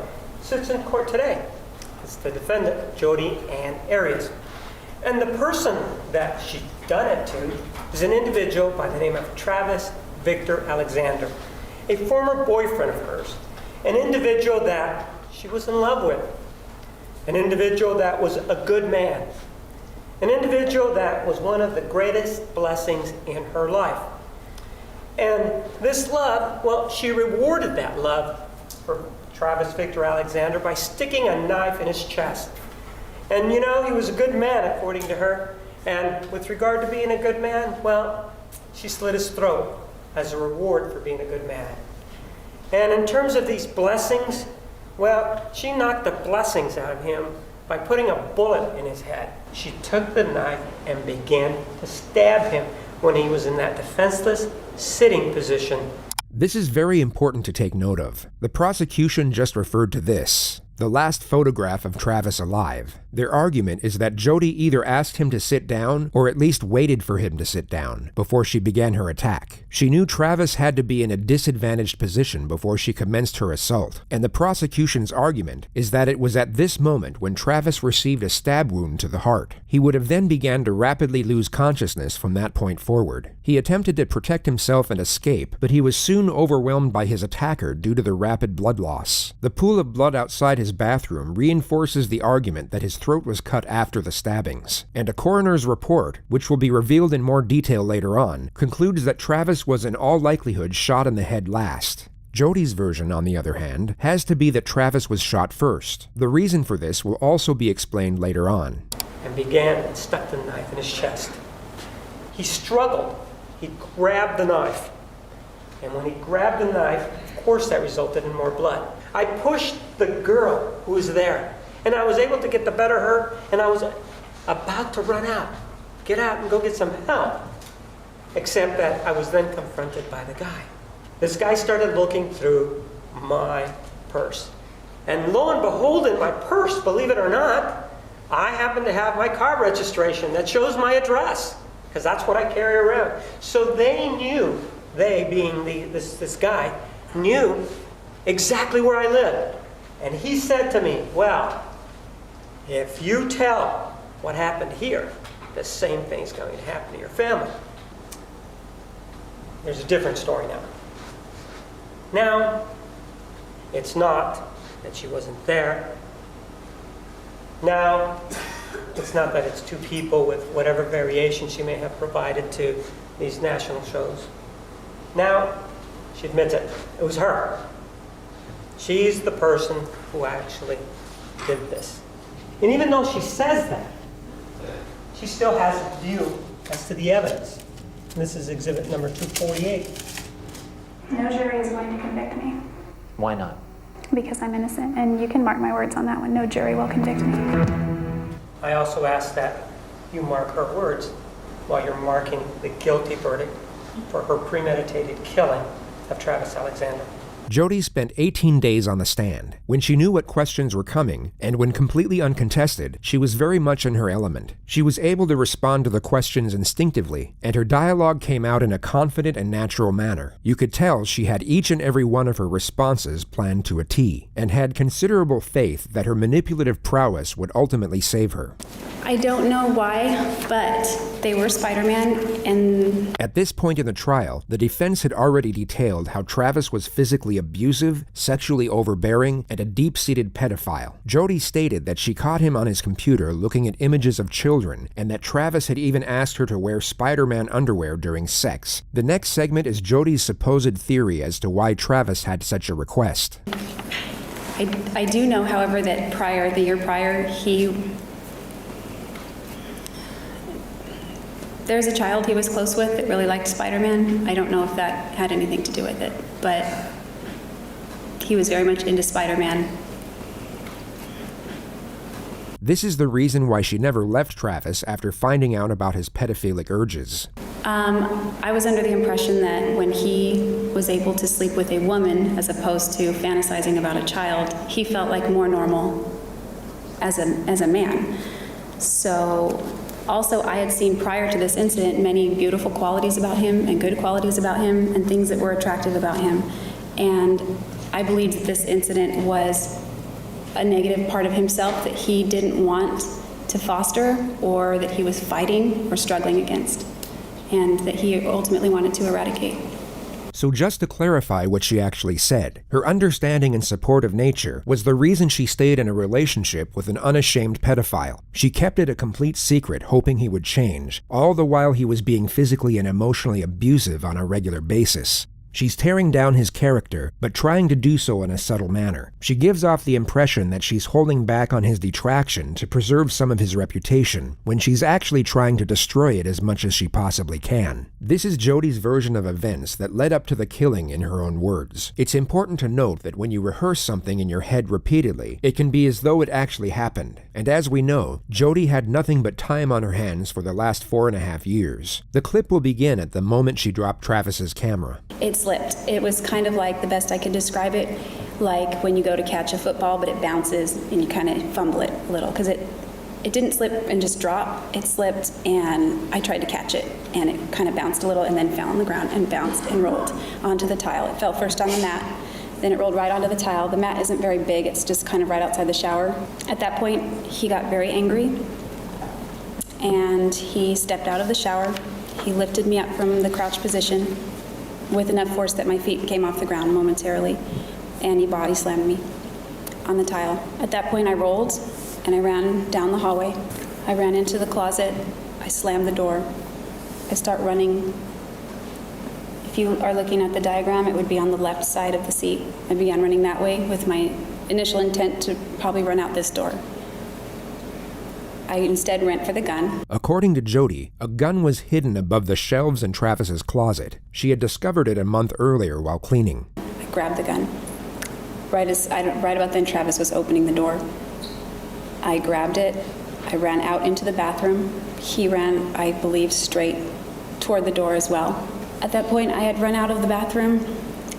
sits in court today. It's the defendant, Jody Ann Arias. And the person that she done it to is an individual by the name of Travis Victor Alexander, a former boyfriend of hers, an individual that she was in love with, an individual that was a good man, an individual that was one of the greatest blessings in her life. And this love, well, she rewarded that love for Travis Victor Alexander by sticking a knife in his chest. And you know, he was a good man according to her. And with regard to being a good man, well, she slit his throat as a reward for being a good man. And in terms of these blessings, well, she knocked the blessings out of him by putting a bullet in his head. She took the knife and began to stab him when he was in that defenseless sitting position. This is very important to take note of. The prosecution just referred to this, the last photograph of Travis alive. Their argument is that Jody either asked him to sit down or at least waited for him to sit down before she began her attack. She knew Travis had to be in a disadvantaged position before she commenced her assault, and the prosecution's argument is that it was at this moment when Travis received a stab wound to the heart. He would have then began to rapidly lose consciousness from that point forward. He attempted to protect himself and escape, but he was soon overwhelmed by his attacker due to the rapid blood loss. The pool of blood outside his bathroom reinforces the argument that his throat was cut after the stabbings, and a coroner's report, which will be revealed in more detail later on, concludes that Travis was in all likelihood shot in the head last. Jody's version, on the other hand, has to be that Travis was shot first. The reason for this will also be explained later on. And began and stuck the knife in his chest. He struggled. He grabbed the knife. And when he grabbed the knife, of course that resulted in more blood. I pushed the girl who was there, and I was able to get the better of her, and I was about to run out, get out and go get some help. Except that I was then confronted by the guy. This guy started looking through my purse. And lo and behold, in my purse, believe it or not, I happen to have my car registration that shows my address, because that's what I carry around. So they knew, they being this guy, knew exactly where I lived. And he said to me, well, if you tell what happened here, the same thing's going to happen to your family. There's a different story now. Now, it's not that she wasn't there. Now, it's not that it's two people with whatever variation she may have provided to these national shows. Now, she admits it. It was her. She's the person who actually did this. And even though she says that, she still has a view as to the evidence. This is exhibit number 248. No jury is going to convict me. Why not? Because I'm innocent, and you can mark my words on that one. No jury will convict me. I also ask that you mark her words while you're marking the guilty verdict for her premeditated killing of Travis Alexander. Jody spent 18 days on the stand. When she knew what questions were coming, and when completely uncontested, she was very much in her element. She was able to respond to the questions instinctively, and her dialogue came out in a confident and natural manner. You could tell she had each and every one of her responses planned to a T, and had considerable faith that her manipulative prowess would ultimately save her. I don't know why, but they were Spider-Man, and... At this point in the trial, the defense had already detailed how Travis was physically abusive, sexually overbearing, and a deep-seated pedophile. Jody stated that she caught him on his computer looking at images of children, and that Travis had even asked her to wear Spider-Man underwear during sex. The next segment is Jody's supposed theory as to why Travis had such a request. I do know, however, that the year prior, there's a child he was close with that really liked Spider-Man. I don't know if that had anything to do with it, but he was very much into Spider-Man. This is the reason why she never left Travis after finding out about his pedophilic urges. I was under the impression that when he was able to sleep with a woman as opposed to fantasizing about a child, he felt like more normal as a man. So also, I had seen prior to this incident many beautiful qualities about him and good qualities about him and things that were attractive about him. And I believed that this incident was a negative part of himself that he didn't want to foster, or that he was fighting or struggling against, and that he ultimately wanted to eradicate. So just to clarify what she actually said, her understanding and support of nature was the reason she stayed in a relationship with an unashamed pedophile. She kept it a complete secret, hoping he would change, all the while he was being physically and emotionally abusive on a regular basis. She's tearing down his character, but trying to do so in a subtle manner. She gives off the impression that she's holding back on his detraction to preserve some of his reputation, when she's actually trying to destroy it as much as she possibly can. This is Jody's version of events that led up to the killing in her own words. It's important to note that when you rehearse something in your head repeatedly, it can be as though it actually happened. And as we know, Jody had nothing but time on her hands for the last 4.5 years. The clip will begin at the moment she dropped Travis's camera. It slipped. It was kind of like, the best I could describe it, like when you go to catch a football but it bounces and you kind of fumble it a little, because It didn't slip and just drop. It slipped, and I tried to catch it, and it kind of bounced a little and then fell on the ground and bounced and rolled onto the tile. It fell first on the mat, then it rolled right onto the tile. The mat isn't very big. It's just kind of right outside the shower. At that point, he got very angry, and he stepped out of the shower. He lifted me up from the crouch position with enough force that my feet came off the ground momentarily, and he body slammed me on the tile. At that point, I rolled, and I ran down the hallway. I ran into the closet. I slammed the door. I start running. If you are looking at the diagram, it would be on the left side of the seat. I began running that way with my initial intent to probably run out this door. I instead went for the gun. According to Jody, a gun was hidden above the shelves in Travis's closet. She had discovered it a month earlier while cleaning. I grabbed the gun. Right about then, Travis was opening the door. I grabbed it. I ran out into the bathroom. He ran, I believe, straight toward the door as well. At that point, I had run out of the bathroom,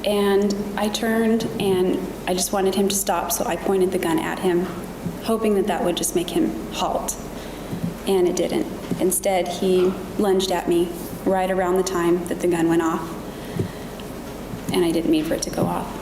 and I turned, and I just wanted him to stop, so I pointed the gun at him, hoping that that would just make him halt. And it didn't. Instead, he lunged at me right around the time that the gun went off, and I didn't mean for it to go off.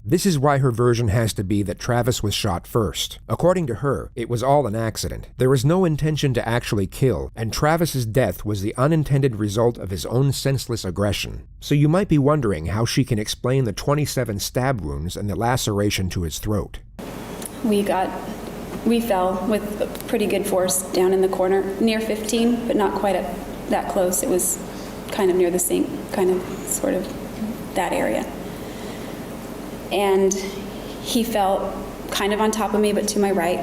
This is why her version has to be that Travis was shot first. According to her, it was all an accident. There was no intention to actually kill, and Travis's death was the unintended result of his own senseless aggression. So you might be wondering how she can explain the 27 stab wounds and the laceration to his throat. We fell with pretty good force down in the corner, near 15, but not quite that close. It was kind of near the sink, kind of, sort of that area. And he fell kind of on top of me, but to my right.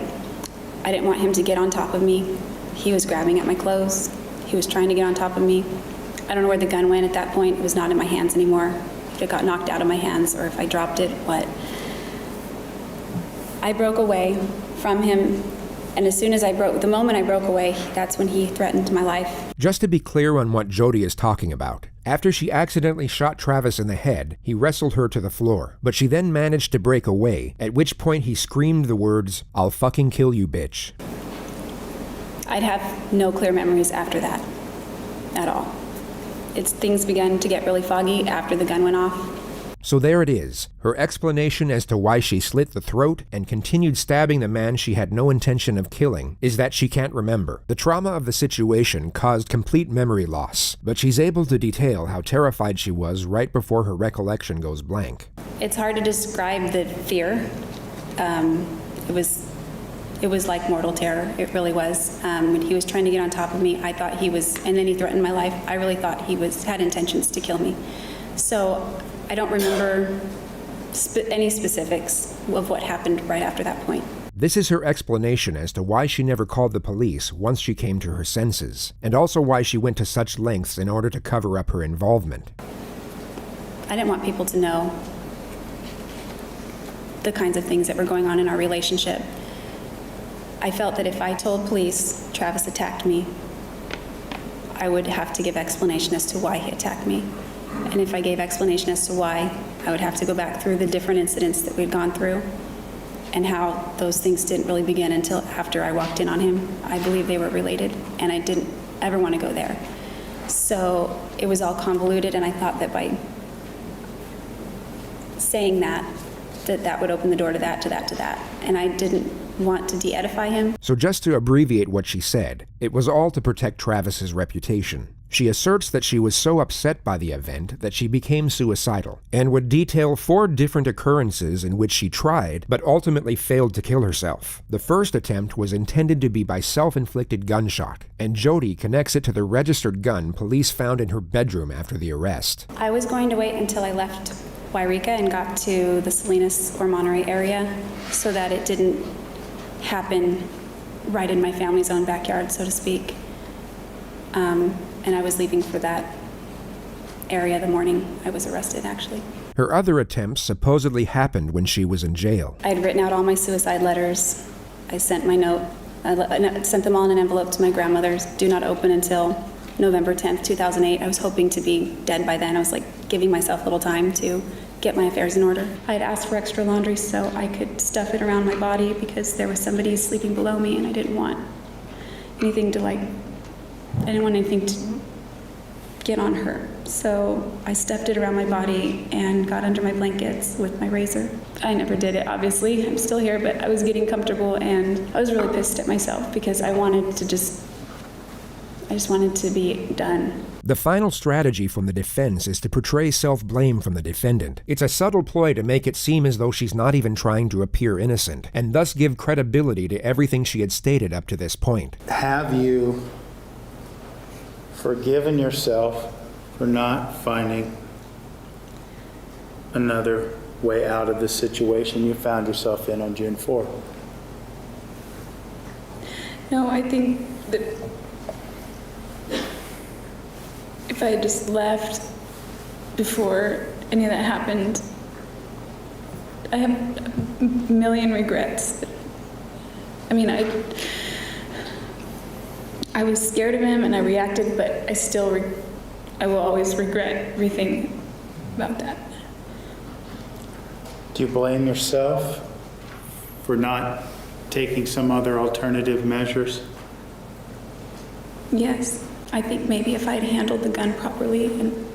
I didn't want him to get on top of me. He was grabbing at my clothes. He was trying to get on top of me. I don't know where the gun went at that point. It was not in my hands anymore. If it got knocked out of my hands or if I dropped it, what. I broke away from him, and the moment I broke away, that's when he threatened my life. Just to be clear on what Jody is talking about, after she accidentally shot Travis in the head, he wrestled her to the floor, but she then managed to break away, at which point he screamed the words, "I'll fucking kill you, bitch." I'd have no clear memories after that, at all. Things began to get really foggy after the gun went off. So there it is, her explanation as to why she slit the throat and continued stabbing the man she had no intention of killing is that she can't remember. The trauma of the situation caused complete memory loss, but she's able to detail how terrified she was right before her recollection goes blank. It's hard to describe the fear. It was like mortal terror. It really was. When he was trying to get on top of me, I thought he was, and then he threatened my life. I really thought he had intentions to kill me. So I don't remember any specifics of what happened right after that point. This is her explanation as to why she never called the police once she came to her senses, and also why she went to such lengths in order to cover up her involvement. I didn't want people to know the kinds of things that were going on in our relationship. I felt that if I told police Travis attacked me, I would have to give explanation as to why he attacked me. And if I gave explanation as to why, I would have to go back through the different incidents that we'd gone through and how those things didn't really begin until after I walked in on him. I believe they were related, and I didn't ever want to go there. So it was all convoluted, and I thought that by saying that would open the door to that, to that, to that. And I didn't want to de-edify him. So just to abbreviate what she said, it was all to protect Travis's reputation. She asserts that she was so upset by the event that she became suicidal, and would detail 4 different occurrences in which she tried, but ultimately failed to kill herself. The first attempt was intended to be by self-inflicted gunshot, and Jody connects it to the registered gun police found in her bedroom after the arrest. I was going to wait until I left Wairika and got to the Salinas or Monterey area so that it didn't happen right in my family's own backyard, so to speak. And I was leaving for that area the morning I was arrested, actually. Her other attempts supposedly happened when she was in jail. I had written out all my suicide letters. I sent my note, I sent them all in an envelope to my grandmother's, do not open until November 10th, 2008. I was hoping to be dead by then. I was like giving myself a little time to get my affairs in order. I had asked for extra laundry so I could stuff it around my body because there was somebody sleeping below me and I didn't want anything to I didn't want anything to get on her. So I stuffed it around my body and got under my blankets with my razor. I never did it, obviously. I'm still here, but I was getting comfortable and I was really pissed at myself because I just wanted to be done. The final strategy from the defense is to portray self-blame from the defendant. It's a subtle ploy to make it seem as though she's not even trying to appear innocent, and thus give credibility to everything she had stated up to this point. Have you forgiven yourself for not finding another way out of the situation you found yourself in on June 4th? No, I think that if I had just left before any of that happened, I have a million regrets. I mean, I was scared of him and I reacted, but I will always regret everything about that. Do you blame yourself for not taking some other alternative measures? Yes, I think maybe if I had handled the gun properly and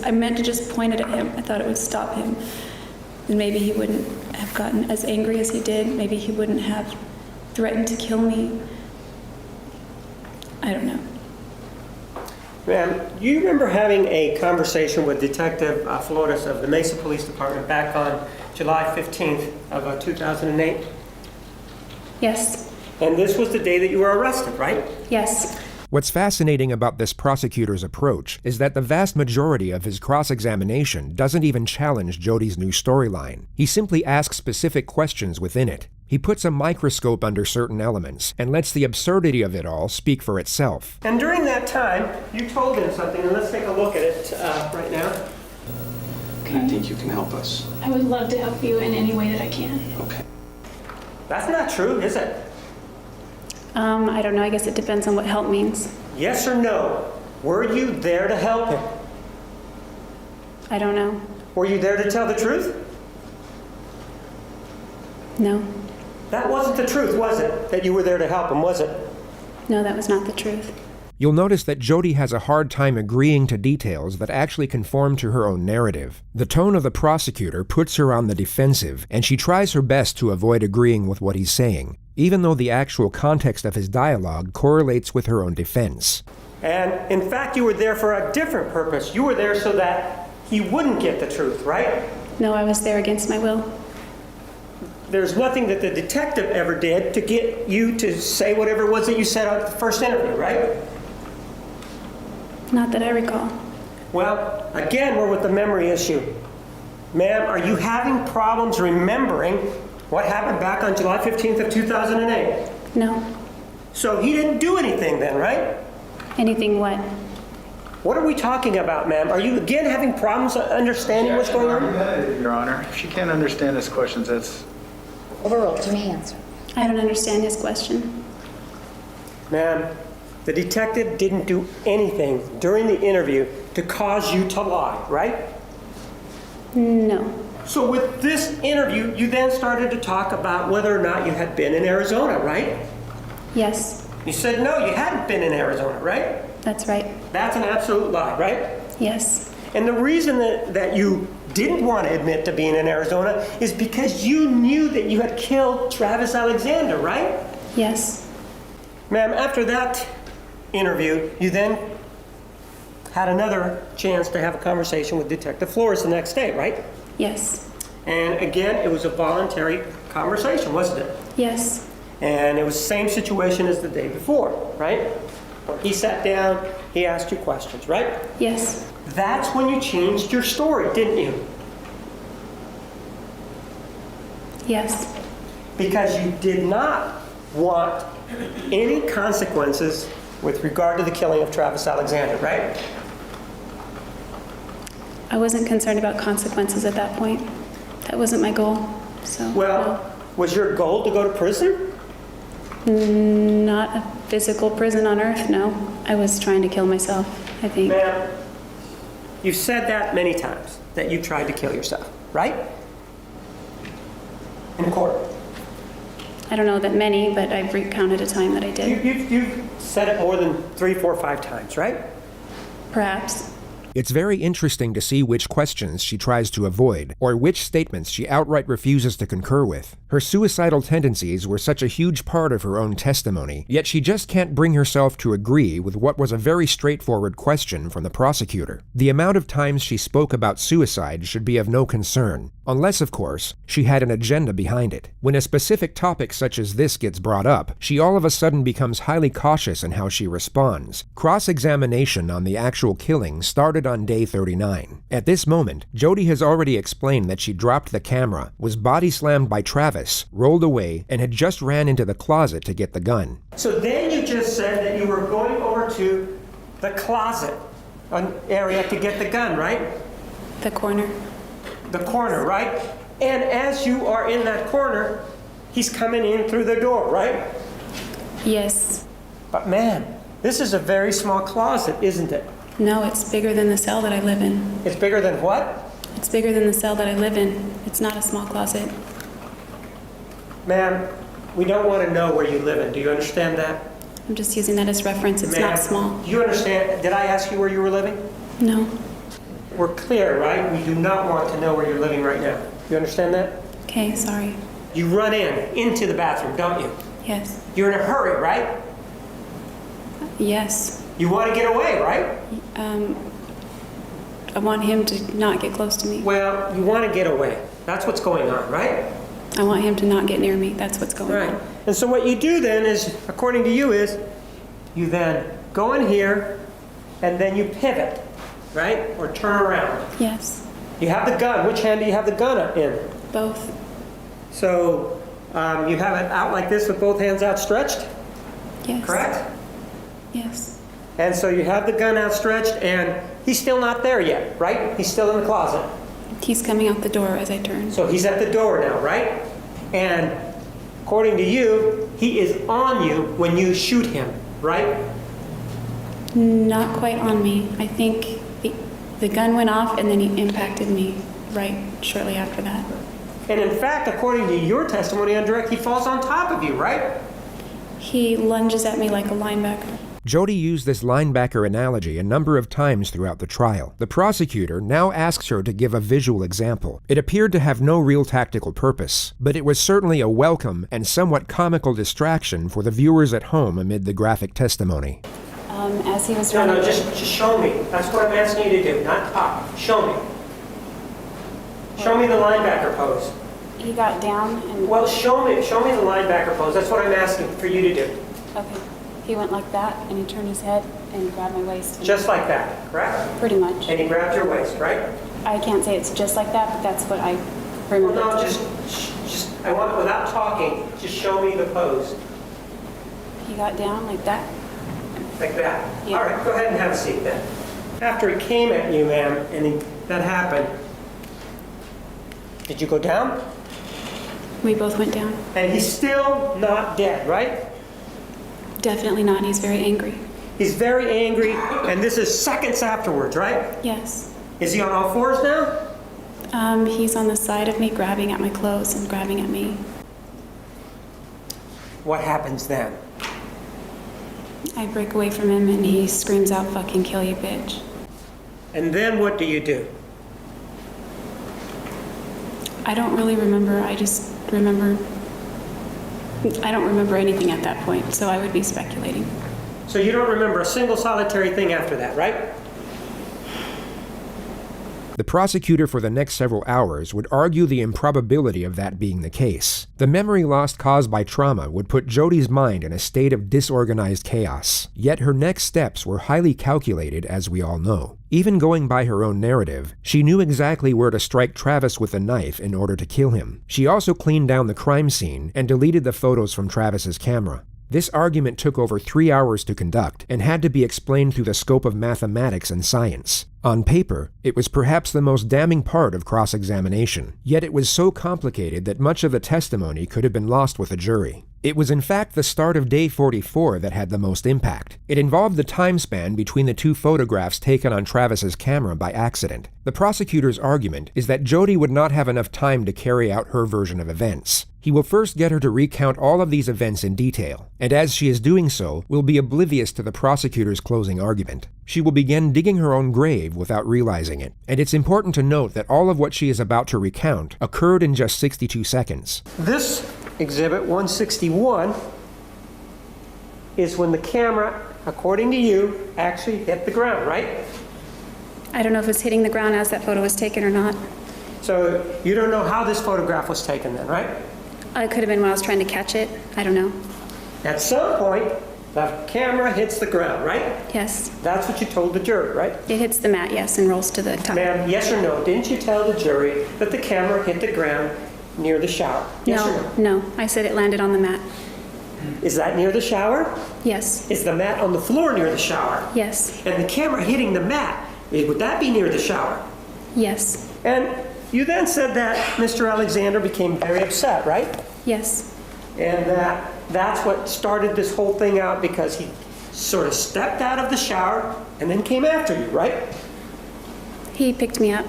I meant to just point it at him. I thought it would stop him. And maybe he wouldn't have gotten as angry as he did. Maybe he wouldn't have threatened to kill me. I don't know. Ma'am, do you remember having a conversation with Detective Flores of the Mesa Police Department back on July 15th of 2008? Yes. And this was the day that you were arrested, right? Yes. What's fascinating about this prosecutor's approach is that the vast majority of his cross-examination doesn't even challenge Jody's new storyline. He simply asks specific questions within it. He puts a microscope under certain elements and lets the absurdity of it all speak for itself. And during that time, you told him something, and let's take a look at it right now. Okay. I think you can help us. I would love to help you in any way that I can. Okay. That's not true, is it? I don't know. I guess it depends on what help means. Yes or no? Were you there to help him? I don't know. Were you there to tell the truth? No. That wasn't the truth, was it? That you were there to help him, was it? No, that was not the truth. You'll notice that Jody has a hard time agreeing to details that actually conform to her own narrative. The tone of the prosecutor puts her on the defensive, and she tries her best to avoid agreeing with what he's saying, even though the actual context of his dialogue correlates with her own defense. And in fact, you were there for a different purpose. You were there so that he wouldn't get the truth, right? No, I was there against my will. There's nothing that the detective ever did to get you to say whatever it was that you said at the first interview, right? Not that I recall. Well, again, we're with the memory issue. Ma'am, are you having problems remembering what happened back on July 15th of 2008? No. So he didn't do anything then, right? Anything what? What are we talking about, ma'am? Are you again having problems understanding what's going on? Your Honor, if she can't understand his questions, that's... Overruled. To me, answer. I don't understand his question. Ma'am, the detective didn't do anything during the interview to cause you to lie, right? No. So with this interview, you then started to talk about whether or not you had been in Arizona, right? Yes. You said no, you hadn't been in Arizona, right? That's right. That's an absolute lie, right? Yes. And the reason that you didn't want to admit to being in Arizona is because you knew that you had killed Travis Alexander, right? Yes. Ma'am, after that interview, you then had another chance to have a conversation with Detective Flores the next day, right? Yes. And again, it was a voluntary conversation, wasn't it? Yes. And it was the same situation as the day before, right? He sat down, he asked you questions, right? Yes. That's when you changed your story, didn't you? Yes. Because you did not want any consequences with regard to the killing of Travis Alexander, right? I wasn't concerned about consequences at that point. That wasn't my goal. So. Well, was your goal to go to prison? Not a physical prison on Earth, no. I was trying to kill myself, I think. Ma'am, You've said that many times, that you tried to kill yourself, right? In court. I don't know that many, but I've recounted a time that I did. You've said it more than 3, 4, 5 times, right? Perhaps. It's very interesting to see which questions she tries to avoid, or which statements she outright refuses to concur with. Her suicidal tendencies were such a huge part of her own testimony, yet she just can't bring herself to agree with what was a very straightforward question from the prosecutor. The amount of times she spoke about suicide should be of no concern, unless, of course, she had an agenda behind it. When a specific topic such as this gets brought up, she all of a sudden becomes highly cautious in how she responds. Cross-examination on the actual killing started on day 39. At this moment, Jody has already explained that she dropped the camera, was body slammed by Travis, rolled away, and had just ran into the closet to get the gun. So then you just said that you were going over to the closet area to get the gun, right? The corner. The corner, right? And as you are in that corner, he's coming in through the door, right? Yes. But man, this is a very small closet, isn't it? No, it's bigger than the cell that I live in. It's bigger than what? It's bigger than the cell that I live in. It's not a small closet. Ma'am, we don't want to know where you live in. Do you understand that? I'm just using that as reference. It's not small. Do you understand? Did I ask you where you were living? No. We're clear, right? We do not want to know where you're living right now. You understand that? Okay, sorry. You run into the bathroom, don't you? Yes. You're in a hurry, right? Yes. You want to get away, right? I want him to not get close to me. Well, you want to get away. That's what's going on, right? I want him to not get near me. That's what's going on. And so what you do then is, according to you, is you then go in here and then you pivot, right? Or turn around. Yes. You have the gun. Which hand do you have the gun in? Both. So you have it out like this with both hands outstretched? Yes. Correct? Yes. And so you have the gun outstretched and he's still not there yet, right? He's still in the closet. He's coming out the door as I turn. So he's at the door now, right? And according to you, he is on you when you shoot him, right? Not quite on me. I think the gun went off and then he impacted me right shortly after that. And in fact, according to your testimony on direct, he falls on top of you, right? He lunges at me like a linebacker. Jody used this linebacker analogy a number of times throughout the trial. The prosecutor now asks her to give a visual example. It appeared to have no real tactical purpose, but it was certainly a welcome and somewhat comical distraction for the viewers at home amid the graphic testimony. As he was running... No, just show me. That's what I'm asking you to do, not talk. Show me. Show me the linebacker pose. He got down and... Well, show me the linebacker pose. That's what I'm asking for you to do. Okay. He went like that, and he turned his head and grabbed my waist. Just like that, correct? Pretty much. And he grabbed your waist, right? I can't say it's just like that, but that's what I remember. Well, no, just I want, without talking, just show me the pose. He got down like that. Like that? Yeah. All right, go ahead and have a seat then. After he came at you, ma'am, and that happened, did you go down? We both went down. And he's still not dead, right? Definitely not. He's very angry. He's very angry, and this is seconds afterwards, right? Yes. Is he on all fours now? He's on the side of me, grabbing at my clothes and grabbing at me. What happens then? I break away from him, and he screams out, "Fucking kill you, bitch." And then what do you do? I don't really remember. I just remember... I don't remember anything at that point, so I would be speculating. So you don't remember a single solitary thing after that, right? The prosecutor for the next several hours would argue the improbability of that being the case. The memory loss caused by trauma would put Jody's mind in a state of disorganized chaos. Yet her next steps were highly calculated, as we all know. Even going by her own narrative, she knew exactly where to strike Travis with a knife in order to kill him. She also cleaned down the crime scene and deleted the photos from Travis's camera. This argument took over 3 hours to conduct and had to be explained through the scope of mathematics and science. On paper, it was perhaps the most damning part of cross-examination, yet it was so complicated that much of the testimony could have been lost with a jury. It was in fact the start of day 44 that had the most impact. It involved the time span between the two photographs taken on Travis's camera by accident. The prosecutor's argument is that Jody would not have enough time to carry out her version of events. He will first get her to recount all of these events in detail, and as she is doing so, will be oblivious to the prosecutor's closing argument. She will begin digging her own grave without realizing it, and it's important to note that all of what she is about to recount occurred in just 62 seconds. This Exhibit 161 is when the camera, according to you, actually hit the ground, right? I don't know if it's hitting the ground as that photo was taken or not. So you don't know how this photograph was taken then, right? It could have been when I was trying to catch it. I don't know. At some point, the camera hits the ground, right? Yes. That's what you told the jury, right? It hits the mat, yes, and rolls to the top. Ma'am, yes or no? Didn't you tell the jury that the camera hit the ground near the shower? Yes or no? No. I said it landed on the mat. Is that near the shower? Yes. Is the mat on the floor near the shower? Yes. And the camera hitting the mat, would that be near the shower? Yes. And you then said that Mr. Alexander became very upset, right? Yes. And that's what started this whole thing out, because he sort of stepped out of the shower and then came after you, right? He picked me up.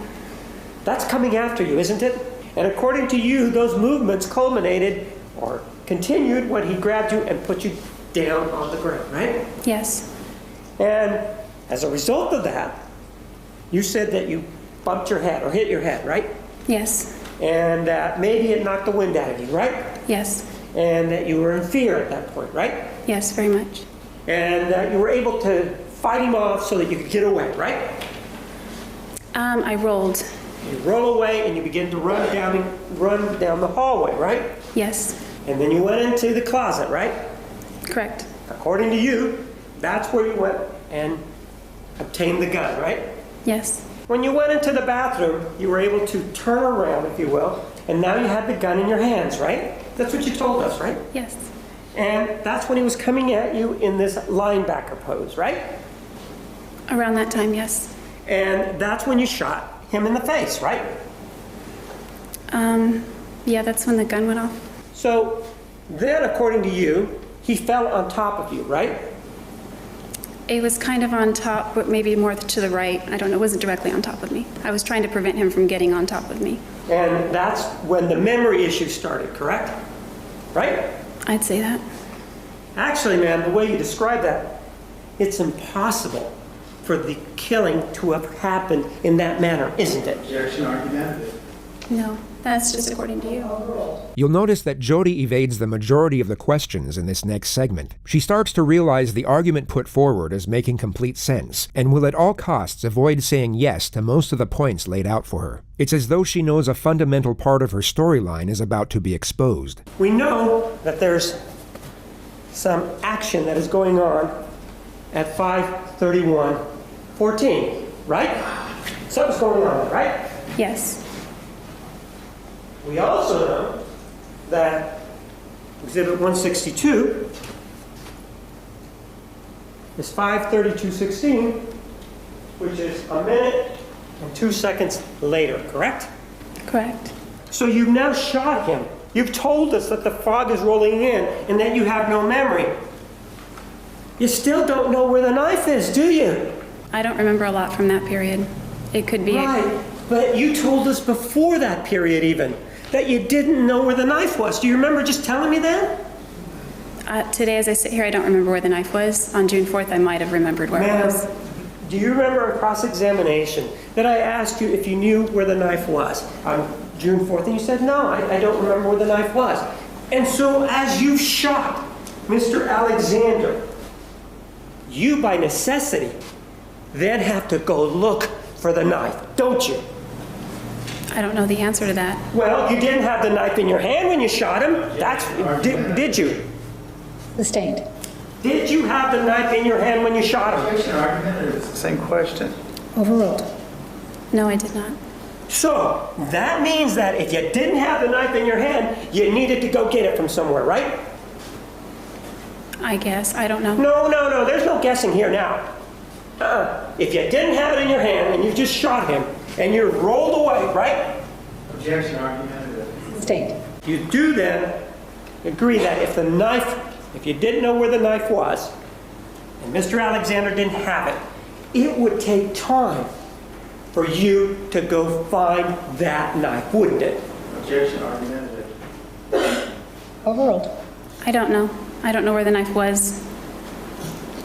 That's coming after you, isn't it? And according to you, those movements culminated or continued when he grabbed you and put you down on the ground, right? Yes. And as a result of that, you said that you bumped your head or hit your head, right? Yes. And maybe it knocked the wind out of you, right? Yes. And that you were in fear at that point, right? Yes, very much. And you were able to fight him off so that you could get away, right? I rolled. You roll away and you begin to run down the hallway, right? Yes. And then you went into the closet, right? Correct. According to you, that's where you went and obtained the gun, right? Yes. When you went into the bathroom, you were able to turn around, if you will, and now you had the gun in your hands, right? That's what you told us, right? Yes. And that's when he was coming at you in this linebacker pose, right? Around that time, yes. And that's when you shot him in the face, right? Yeah, that's when the gun went off. So then, according to you, he fell on top of you, right? It was kind of on top, but maybe more to the right. I don't know. It wasn't directly on top of me. I was trying to prevent him from getting on top of me. And that's when the memory issue started, correct? Right? I'd say that. Actually, ma'am, the way you describe that, it's impossible for the killing to have happened in that manner, isn't it? Objection, argumentative. No, that's just according to you. You'll notice that Jody evades the majority of the questions in this next segment. She starts to realize the argument put forward is making complete sense, and will at all costs avoid saying yes to most of the points laid out for her. It's as though she knows a fundamental part of her storyline is about to be exposed. We know that there's some action that is going on at 5:31:14, right? Something's going on, right? Yes. We also know that Exhibit 162 is 5:32:16, which is a minute and 2 seconds later, correct? Correct. So you've now shot him. You've told us that the fog is rolling in and that you have no memory. You still don't know where the knife is, do you? I don't remember a lot from that period. It could be. Right, but you told us before that period even that you didn't know where the knife was. Do you remember just telling me that? Today, as I sit here, I don't remember where the knife was. On June 4th, I might have remembered where it was. Do you remember in cross-examination that I asked you if you knew where the knife was on June 4th, and you said, no, I don't remember where the knife was. And so as you shot Mr. Alexander, you, by necessity, then have to go look for the knife, don't you? I don't know the answer to that. Well, you didn't have the knife in your hand when you shot him. Did you? Sustained. Did you have the knife in your hand when you shot him? Objection, argumentative. It's the same question. Overruled. No, I did not. So that means that if you didn't have the knife in your hand, you needed to go get it from somewhere, right? I guess. I don't know. No. There's no guessing here now. If you didn't have it in your hand and you just shot him and you rolled away, right? Objection, argumentative. Sustained. You do then agree that if you didn't know where the knife was and Mr. Alexander didn't have it, it would take time for you to go find that knife, wouldn't it? Objection, argumentative. Overruled. I don't know. I don't know where the knife was.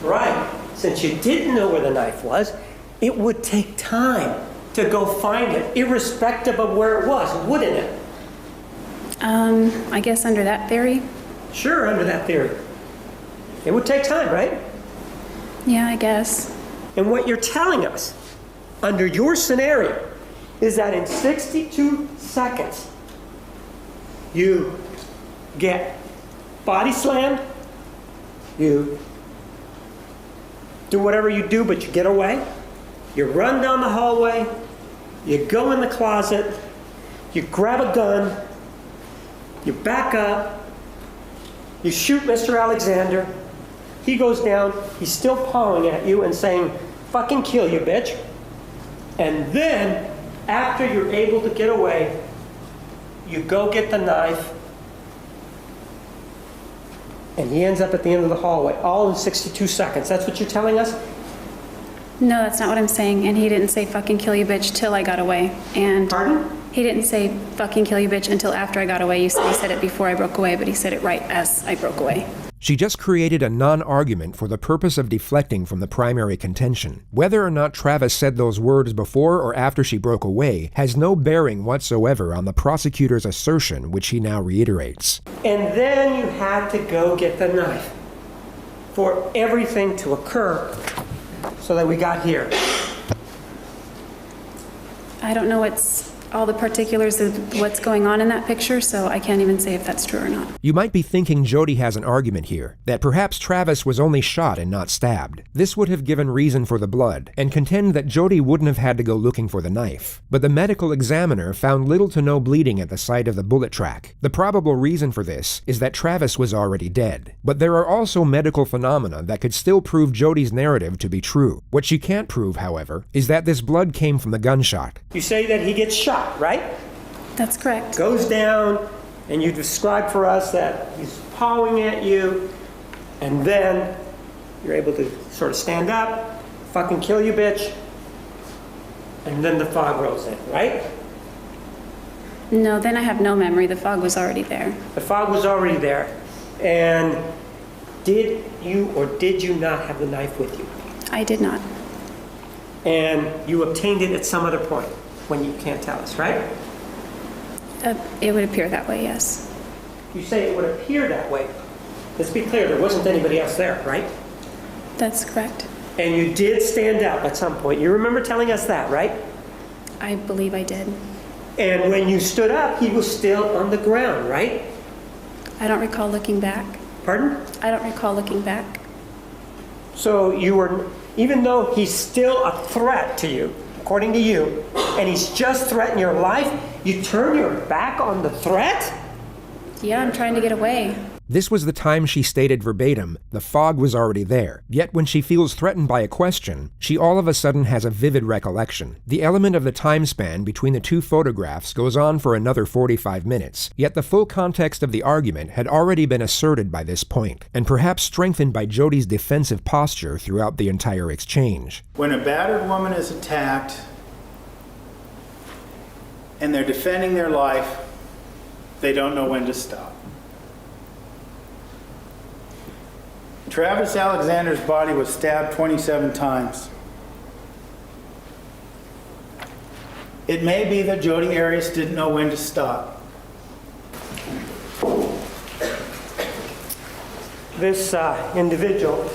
Right. Since you didn't know where the knife was, it would take time to go find it, irrespective of where it was, wouldn't it? I guess under that theory. Sure, under that theory. It would take time, right? Yeah, I guess. And what you're telling us, under your scenario, is that in 62 seconds, you get body slammed, you do whatever you do, but you get away, you run down the hallway, you go in the closet, you grab a gun, you back up, you shoot Mr. Alexander, he goes down, he's still pawing at you and saying, "Fucking kill you, bitch." And then, after you're able to get away, you go get the knife, and he ends up at the end of the hallway, all in 62 seconds. That's what you're telling us? No, that's not what I'm saying. And he didn't say fucking kill you bitch till I got away. And Pardon? he didn't say fucking kill you bitch until after I got away. You said he said it before I broke away, but he said it right as I broke away. She just created a non-argument for the purpose of deflecting from the primary contention. Whether or not Travis said those words before or after she broke away has no bearing whatsoever on the prosecutor's assertion, which he now reiterates. And then you had to go get the knife for everything to occur so that we got here. I don't know all the particulars of what's going on in that picture, so I can't even say if that's true or not. You might be thinking Jody has an argument here, that perhaps Travis was only shot and not stabbed. This would have given reason for the blood, and contend that Jody wouldn't have had to go looking for the knife. But the medical examiner found little to no bleeding at the site of the bullet track. The probable reason for this is that Travis was already dead. But there are also medical phenomena that could still prove Jody's narrative to be true. What she can't prove, however, is that this blood came from the gunshot. You say that he gets shot, right? That's correct. Goes down, and you describe for us that he's pawing at you, and then you're able to sort of stand up, fucking kill you, bitch, and then the fog rolls in, right? No, then I have no memory. The fog was already there. The fog was already there. And did you or did you not have the knife with you? I did not. And you obtained it at some other point when you can't tell us, right? It would appear that way, yes. You say it would appear that way. Let's be clear, there wasn't anybody else there, right? That's correct. And you did stand up at some point. You remember telling us that, right? I believe I did. And when you stood up, he was still on the ground, right? I don't recall looking back. Pardon? I don't recall looking back. So you were, even though he's still a threat to you, according to you, and he's just threatened your life, you turn your back on the threat? Yeah, I'm trying to get away. This was the time she stated verbatim, the fog was already there. Yet when she feels threatened by a question, she all of a sudden has a vivid recollection. The element of the time span between the two photographs goes on for another 45 minutes, yet the full context of the argument had already been asserted by this point, and perhaps strengthened by Jody's defensive posture throughout the entire exchange. When a battered woman is attacked and they're defending their life, they don't know when to stop. Travis Alexander's body was stabbed 27 times. It may be that Jody Arias didn't know when to stop. This individual,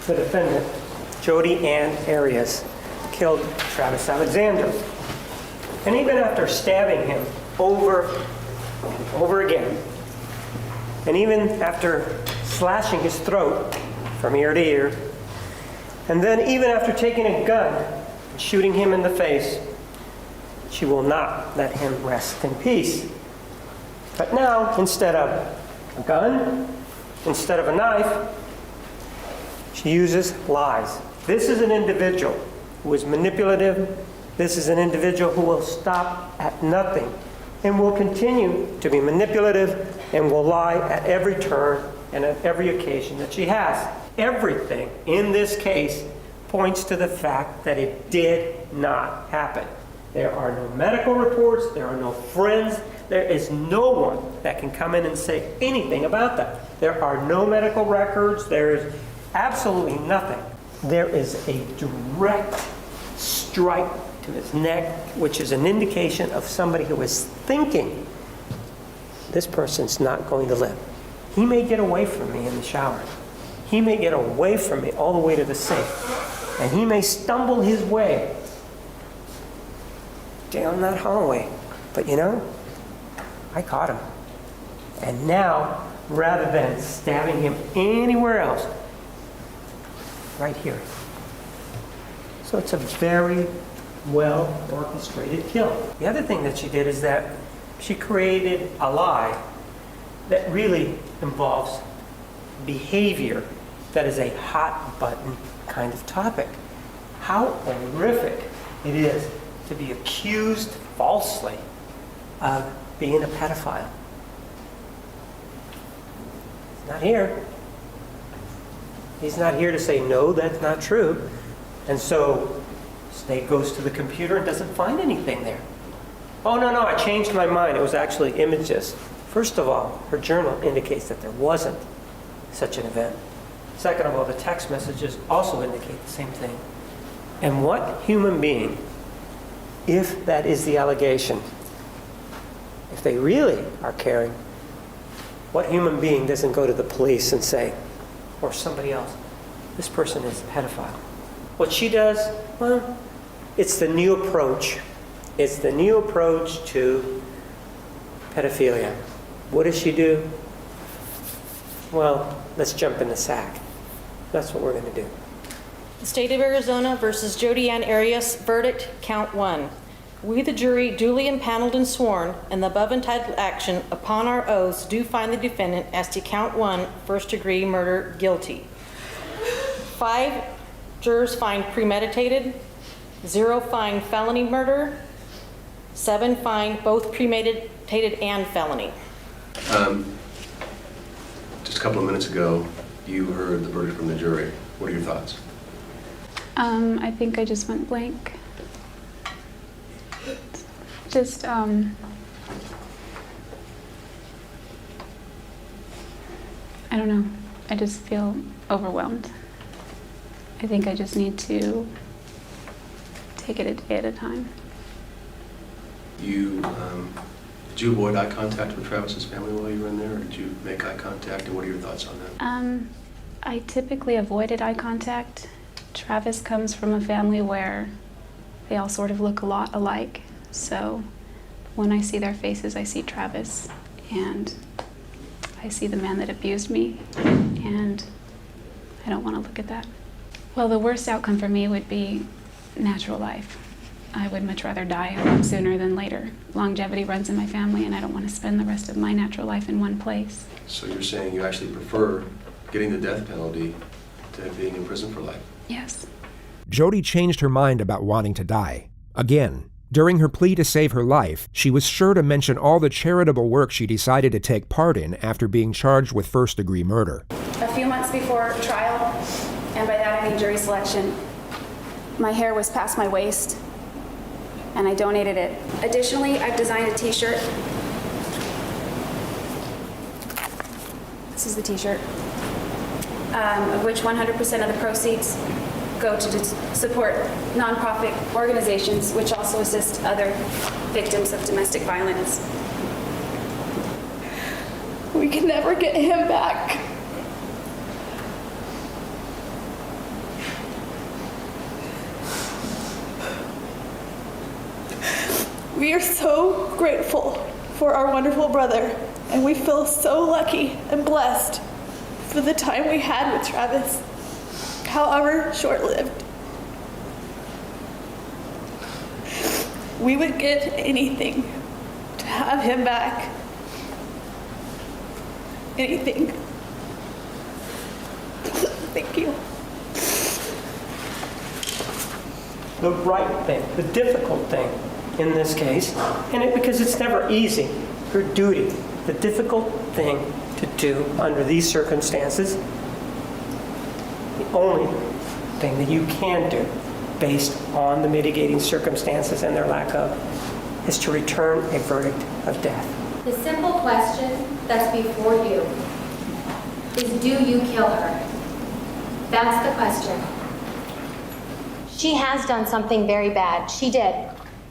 the defendant, Jody Ann Arias, killed Travis Alexander. And even after stabbing him over and over again, and even after slashing his throat from ear to ear, and then even after taking a gun and shooting him in the face, she will not let him rest in peace. But now, instead of a gun, instead of a knife, She uses lies. This is an individual who is manipulative. This is an individual who will stop at nothing and will continue to be manipulative and will lie at every turn and at every occasion that she has. Everything in this case points to the fact that it did not happen. There are no medical reports, there are no friends, there is no one that can come in and say anything about that. There are no medical records, there is absolutely nothing. There is a direct strike to his neck, which is an indication of somebody who is thinking, this person's not going to live. He may get away from me in the shower. He may get away from me all the way to the sink. And he may stumble his way down that hallway. But you know, I caught him. And now, rather than stabbing him anywhere else, right here. So it's a very well orchestrated kill. The other thing that she did is that she created a lie that really involves behavior that is a hot button kind of topic. How horrific it is to be accused falsely of being a pedophile. He's not here. He's not here to say, no, that's not true. And so Snake goes to the computer and doesn't find anything there. Oh, no, I changed my mind. It was actually images. First of all, her journal indicates that there wasn't such an event. Second of all, the text messages also indicate the same thing. And what human being, if that is the allegation, if they really are caring, what human being doesn't go to the police and say, or somebody else, this person is a pedophile? What she does, well, it's the new approach. It's the new approach to pedophilia. What does she do? Well, let's jump in the sack. That's what we're going to do. The State of Arizona versus Jodi Ann Arias, verdict, count 1. We, the jury, duly impaneled and sworn, in the above entitled action, upon our oaths, do find the defendant as to count 1, first-degree murder, guilty. 5 jurors find premeditated, 0 find felony murder, 7 find both premeditated and felony. Just a couple of minutes ago, you heard the verdict from the jury. What are your thoughts? I think I just went blank. Just, I don't know. I just feel overwhelmed. I think I just need to take it a day at a time. Did you avoid eye contact with Travis's family while you were in there, or did you make eye contact, and what are your thoughts on that? I typically avoided eye contact. Travis comes from a family where they all sort of look a lot alike. So when I see their faces, I see Travis, and I see the man that abused me, and I don't want to look at that. Well, the worst outcome for me would be natural life. I would much rather die a lot sooner than later. Longevity runs in my family, and I don't want to spend the rest of my natural life in one place. So you're saying you actually prefer getting the death penalty to being in prison for life? Yes. Jodi changed her mind about wanting to die. Again, during her plea to save her life, she was sure to mention all the charitable work she decided to take part in after being charged with first-degree murder. A few months before trial, and by that I mean jury selection, my hair was past my waist, and I donated it. Additionally, I've designed a t-shirt. This is the t-shirt, of which 100% of the proceeds go to support nonprofit organizations which also assist other victims of domestic violence. We can never get him back. We are so grateful for our wonderful brother, and we feel so lucky and blessed for the time we had with Travis, however short-lived. We would give anything to have him back. Anything. Thank you. the right thing, the difficult thing in this case, and because it's never easy, her duty, the difficult thing to do under these circumstances, the only thing that you can do based on the mitigating circumstances and their lack of, is to return a verdict of death. The simple question that's before you is, do you kill her? That's the question. She has done something very bad. She did.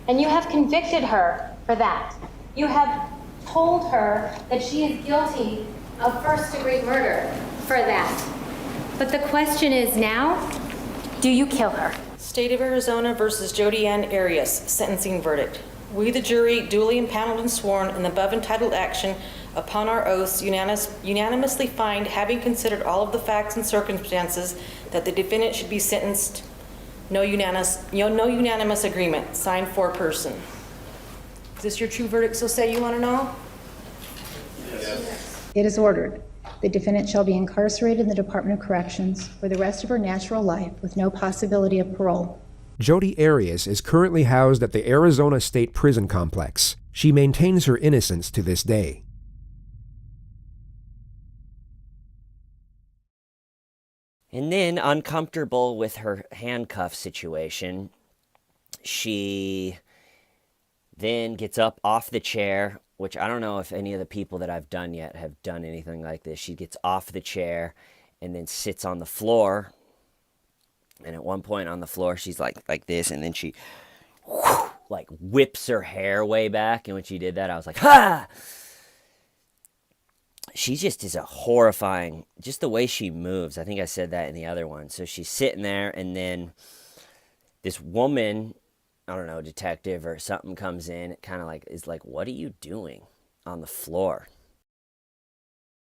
And you have convicted her for that. You have told her that she is guilty of first-degree murder for that. But the question is now, do you kill her? State of Arizona versus Jody Ann Arias, sentencing verdict. We, the jury, duly impaneled and sworn in the above entitled action, upon our oaths, unanimously find, having considered all of the facts and circumstances, that the defendant should be sentenced. No unanimous agreement. Signed, foreperson. Is this your true verdict, so say you want to know? Yes. It is ordered. The defendant shall be incarcerated in the Department of Corrections for the rest of her natural life with no possibility of parole. Jody Arias is currently housed at the Arizona State Prison Complex. She maintains her innocence to this day. And then, uncomfortable with her handcuff situation, she then gets up off the chair, which I don't know if any of the people that I've done yet have done anything like this. She gets off the chair and then sits on the floor. And at one point on the floor, she's like this, and then she like whips her hair way back. And when she did that, I was like, ha! She just is a horrifying, just the way she moves. I think I said that in the other one. So she's sitting there, and then this woman, I don't know, detective or something comes in, kind of like, is like, what are you doing on the floor?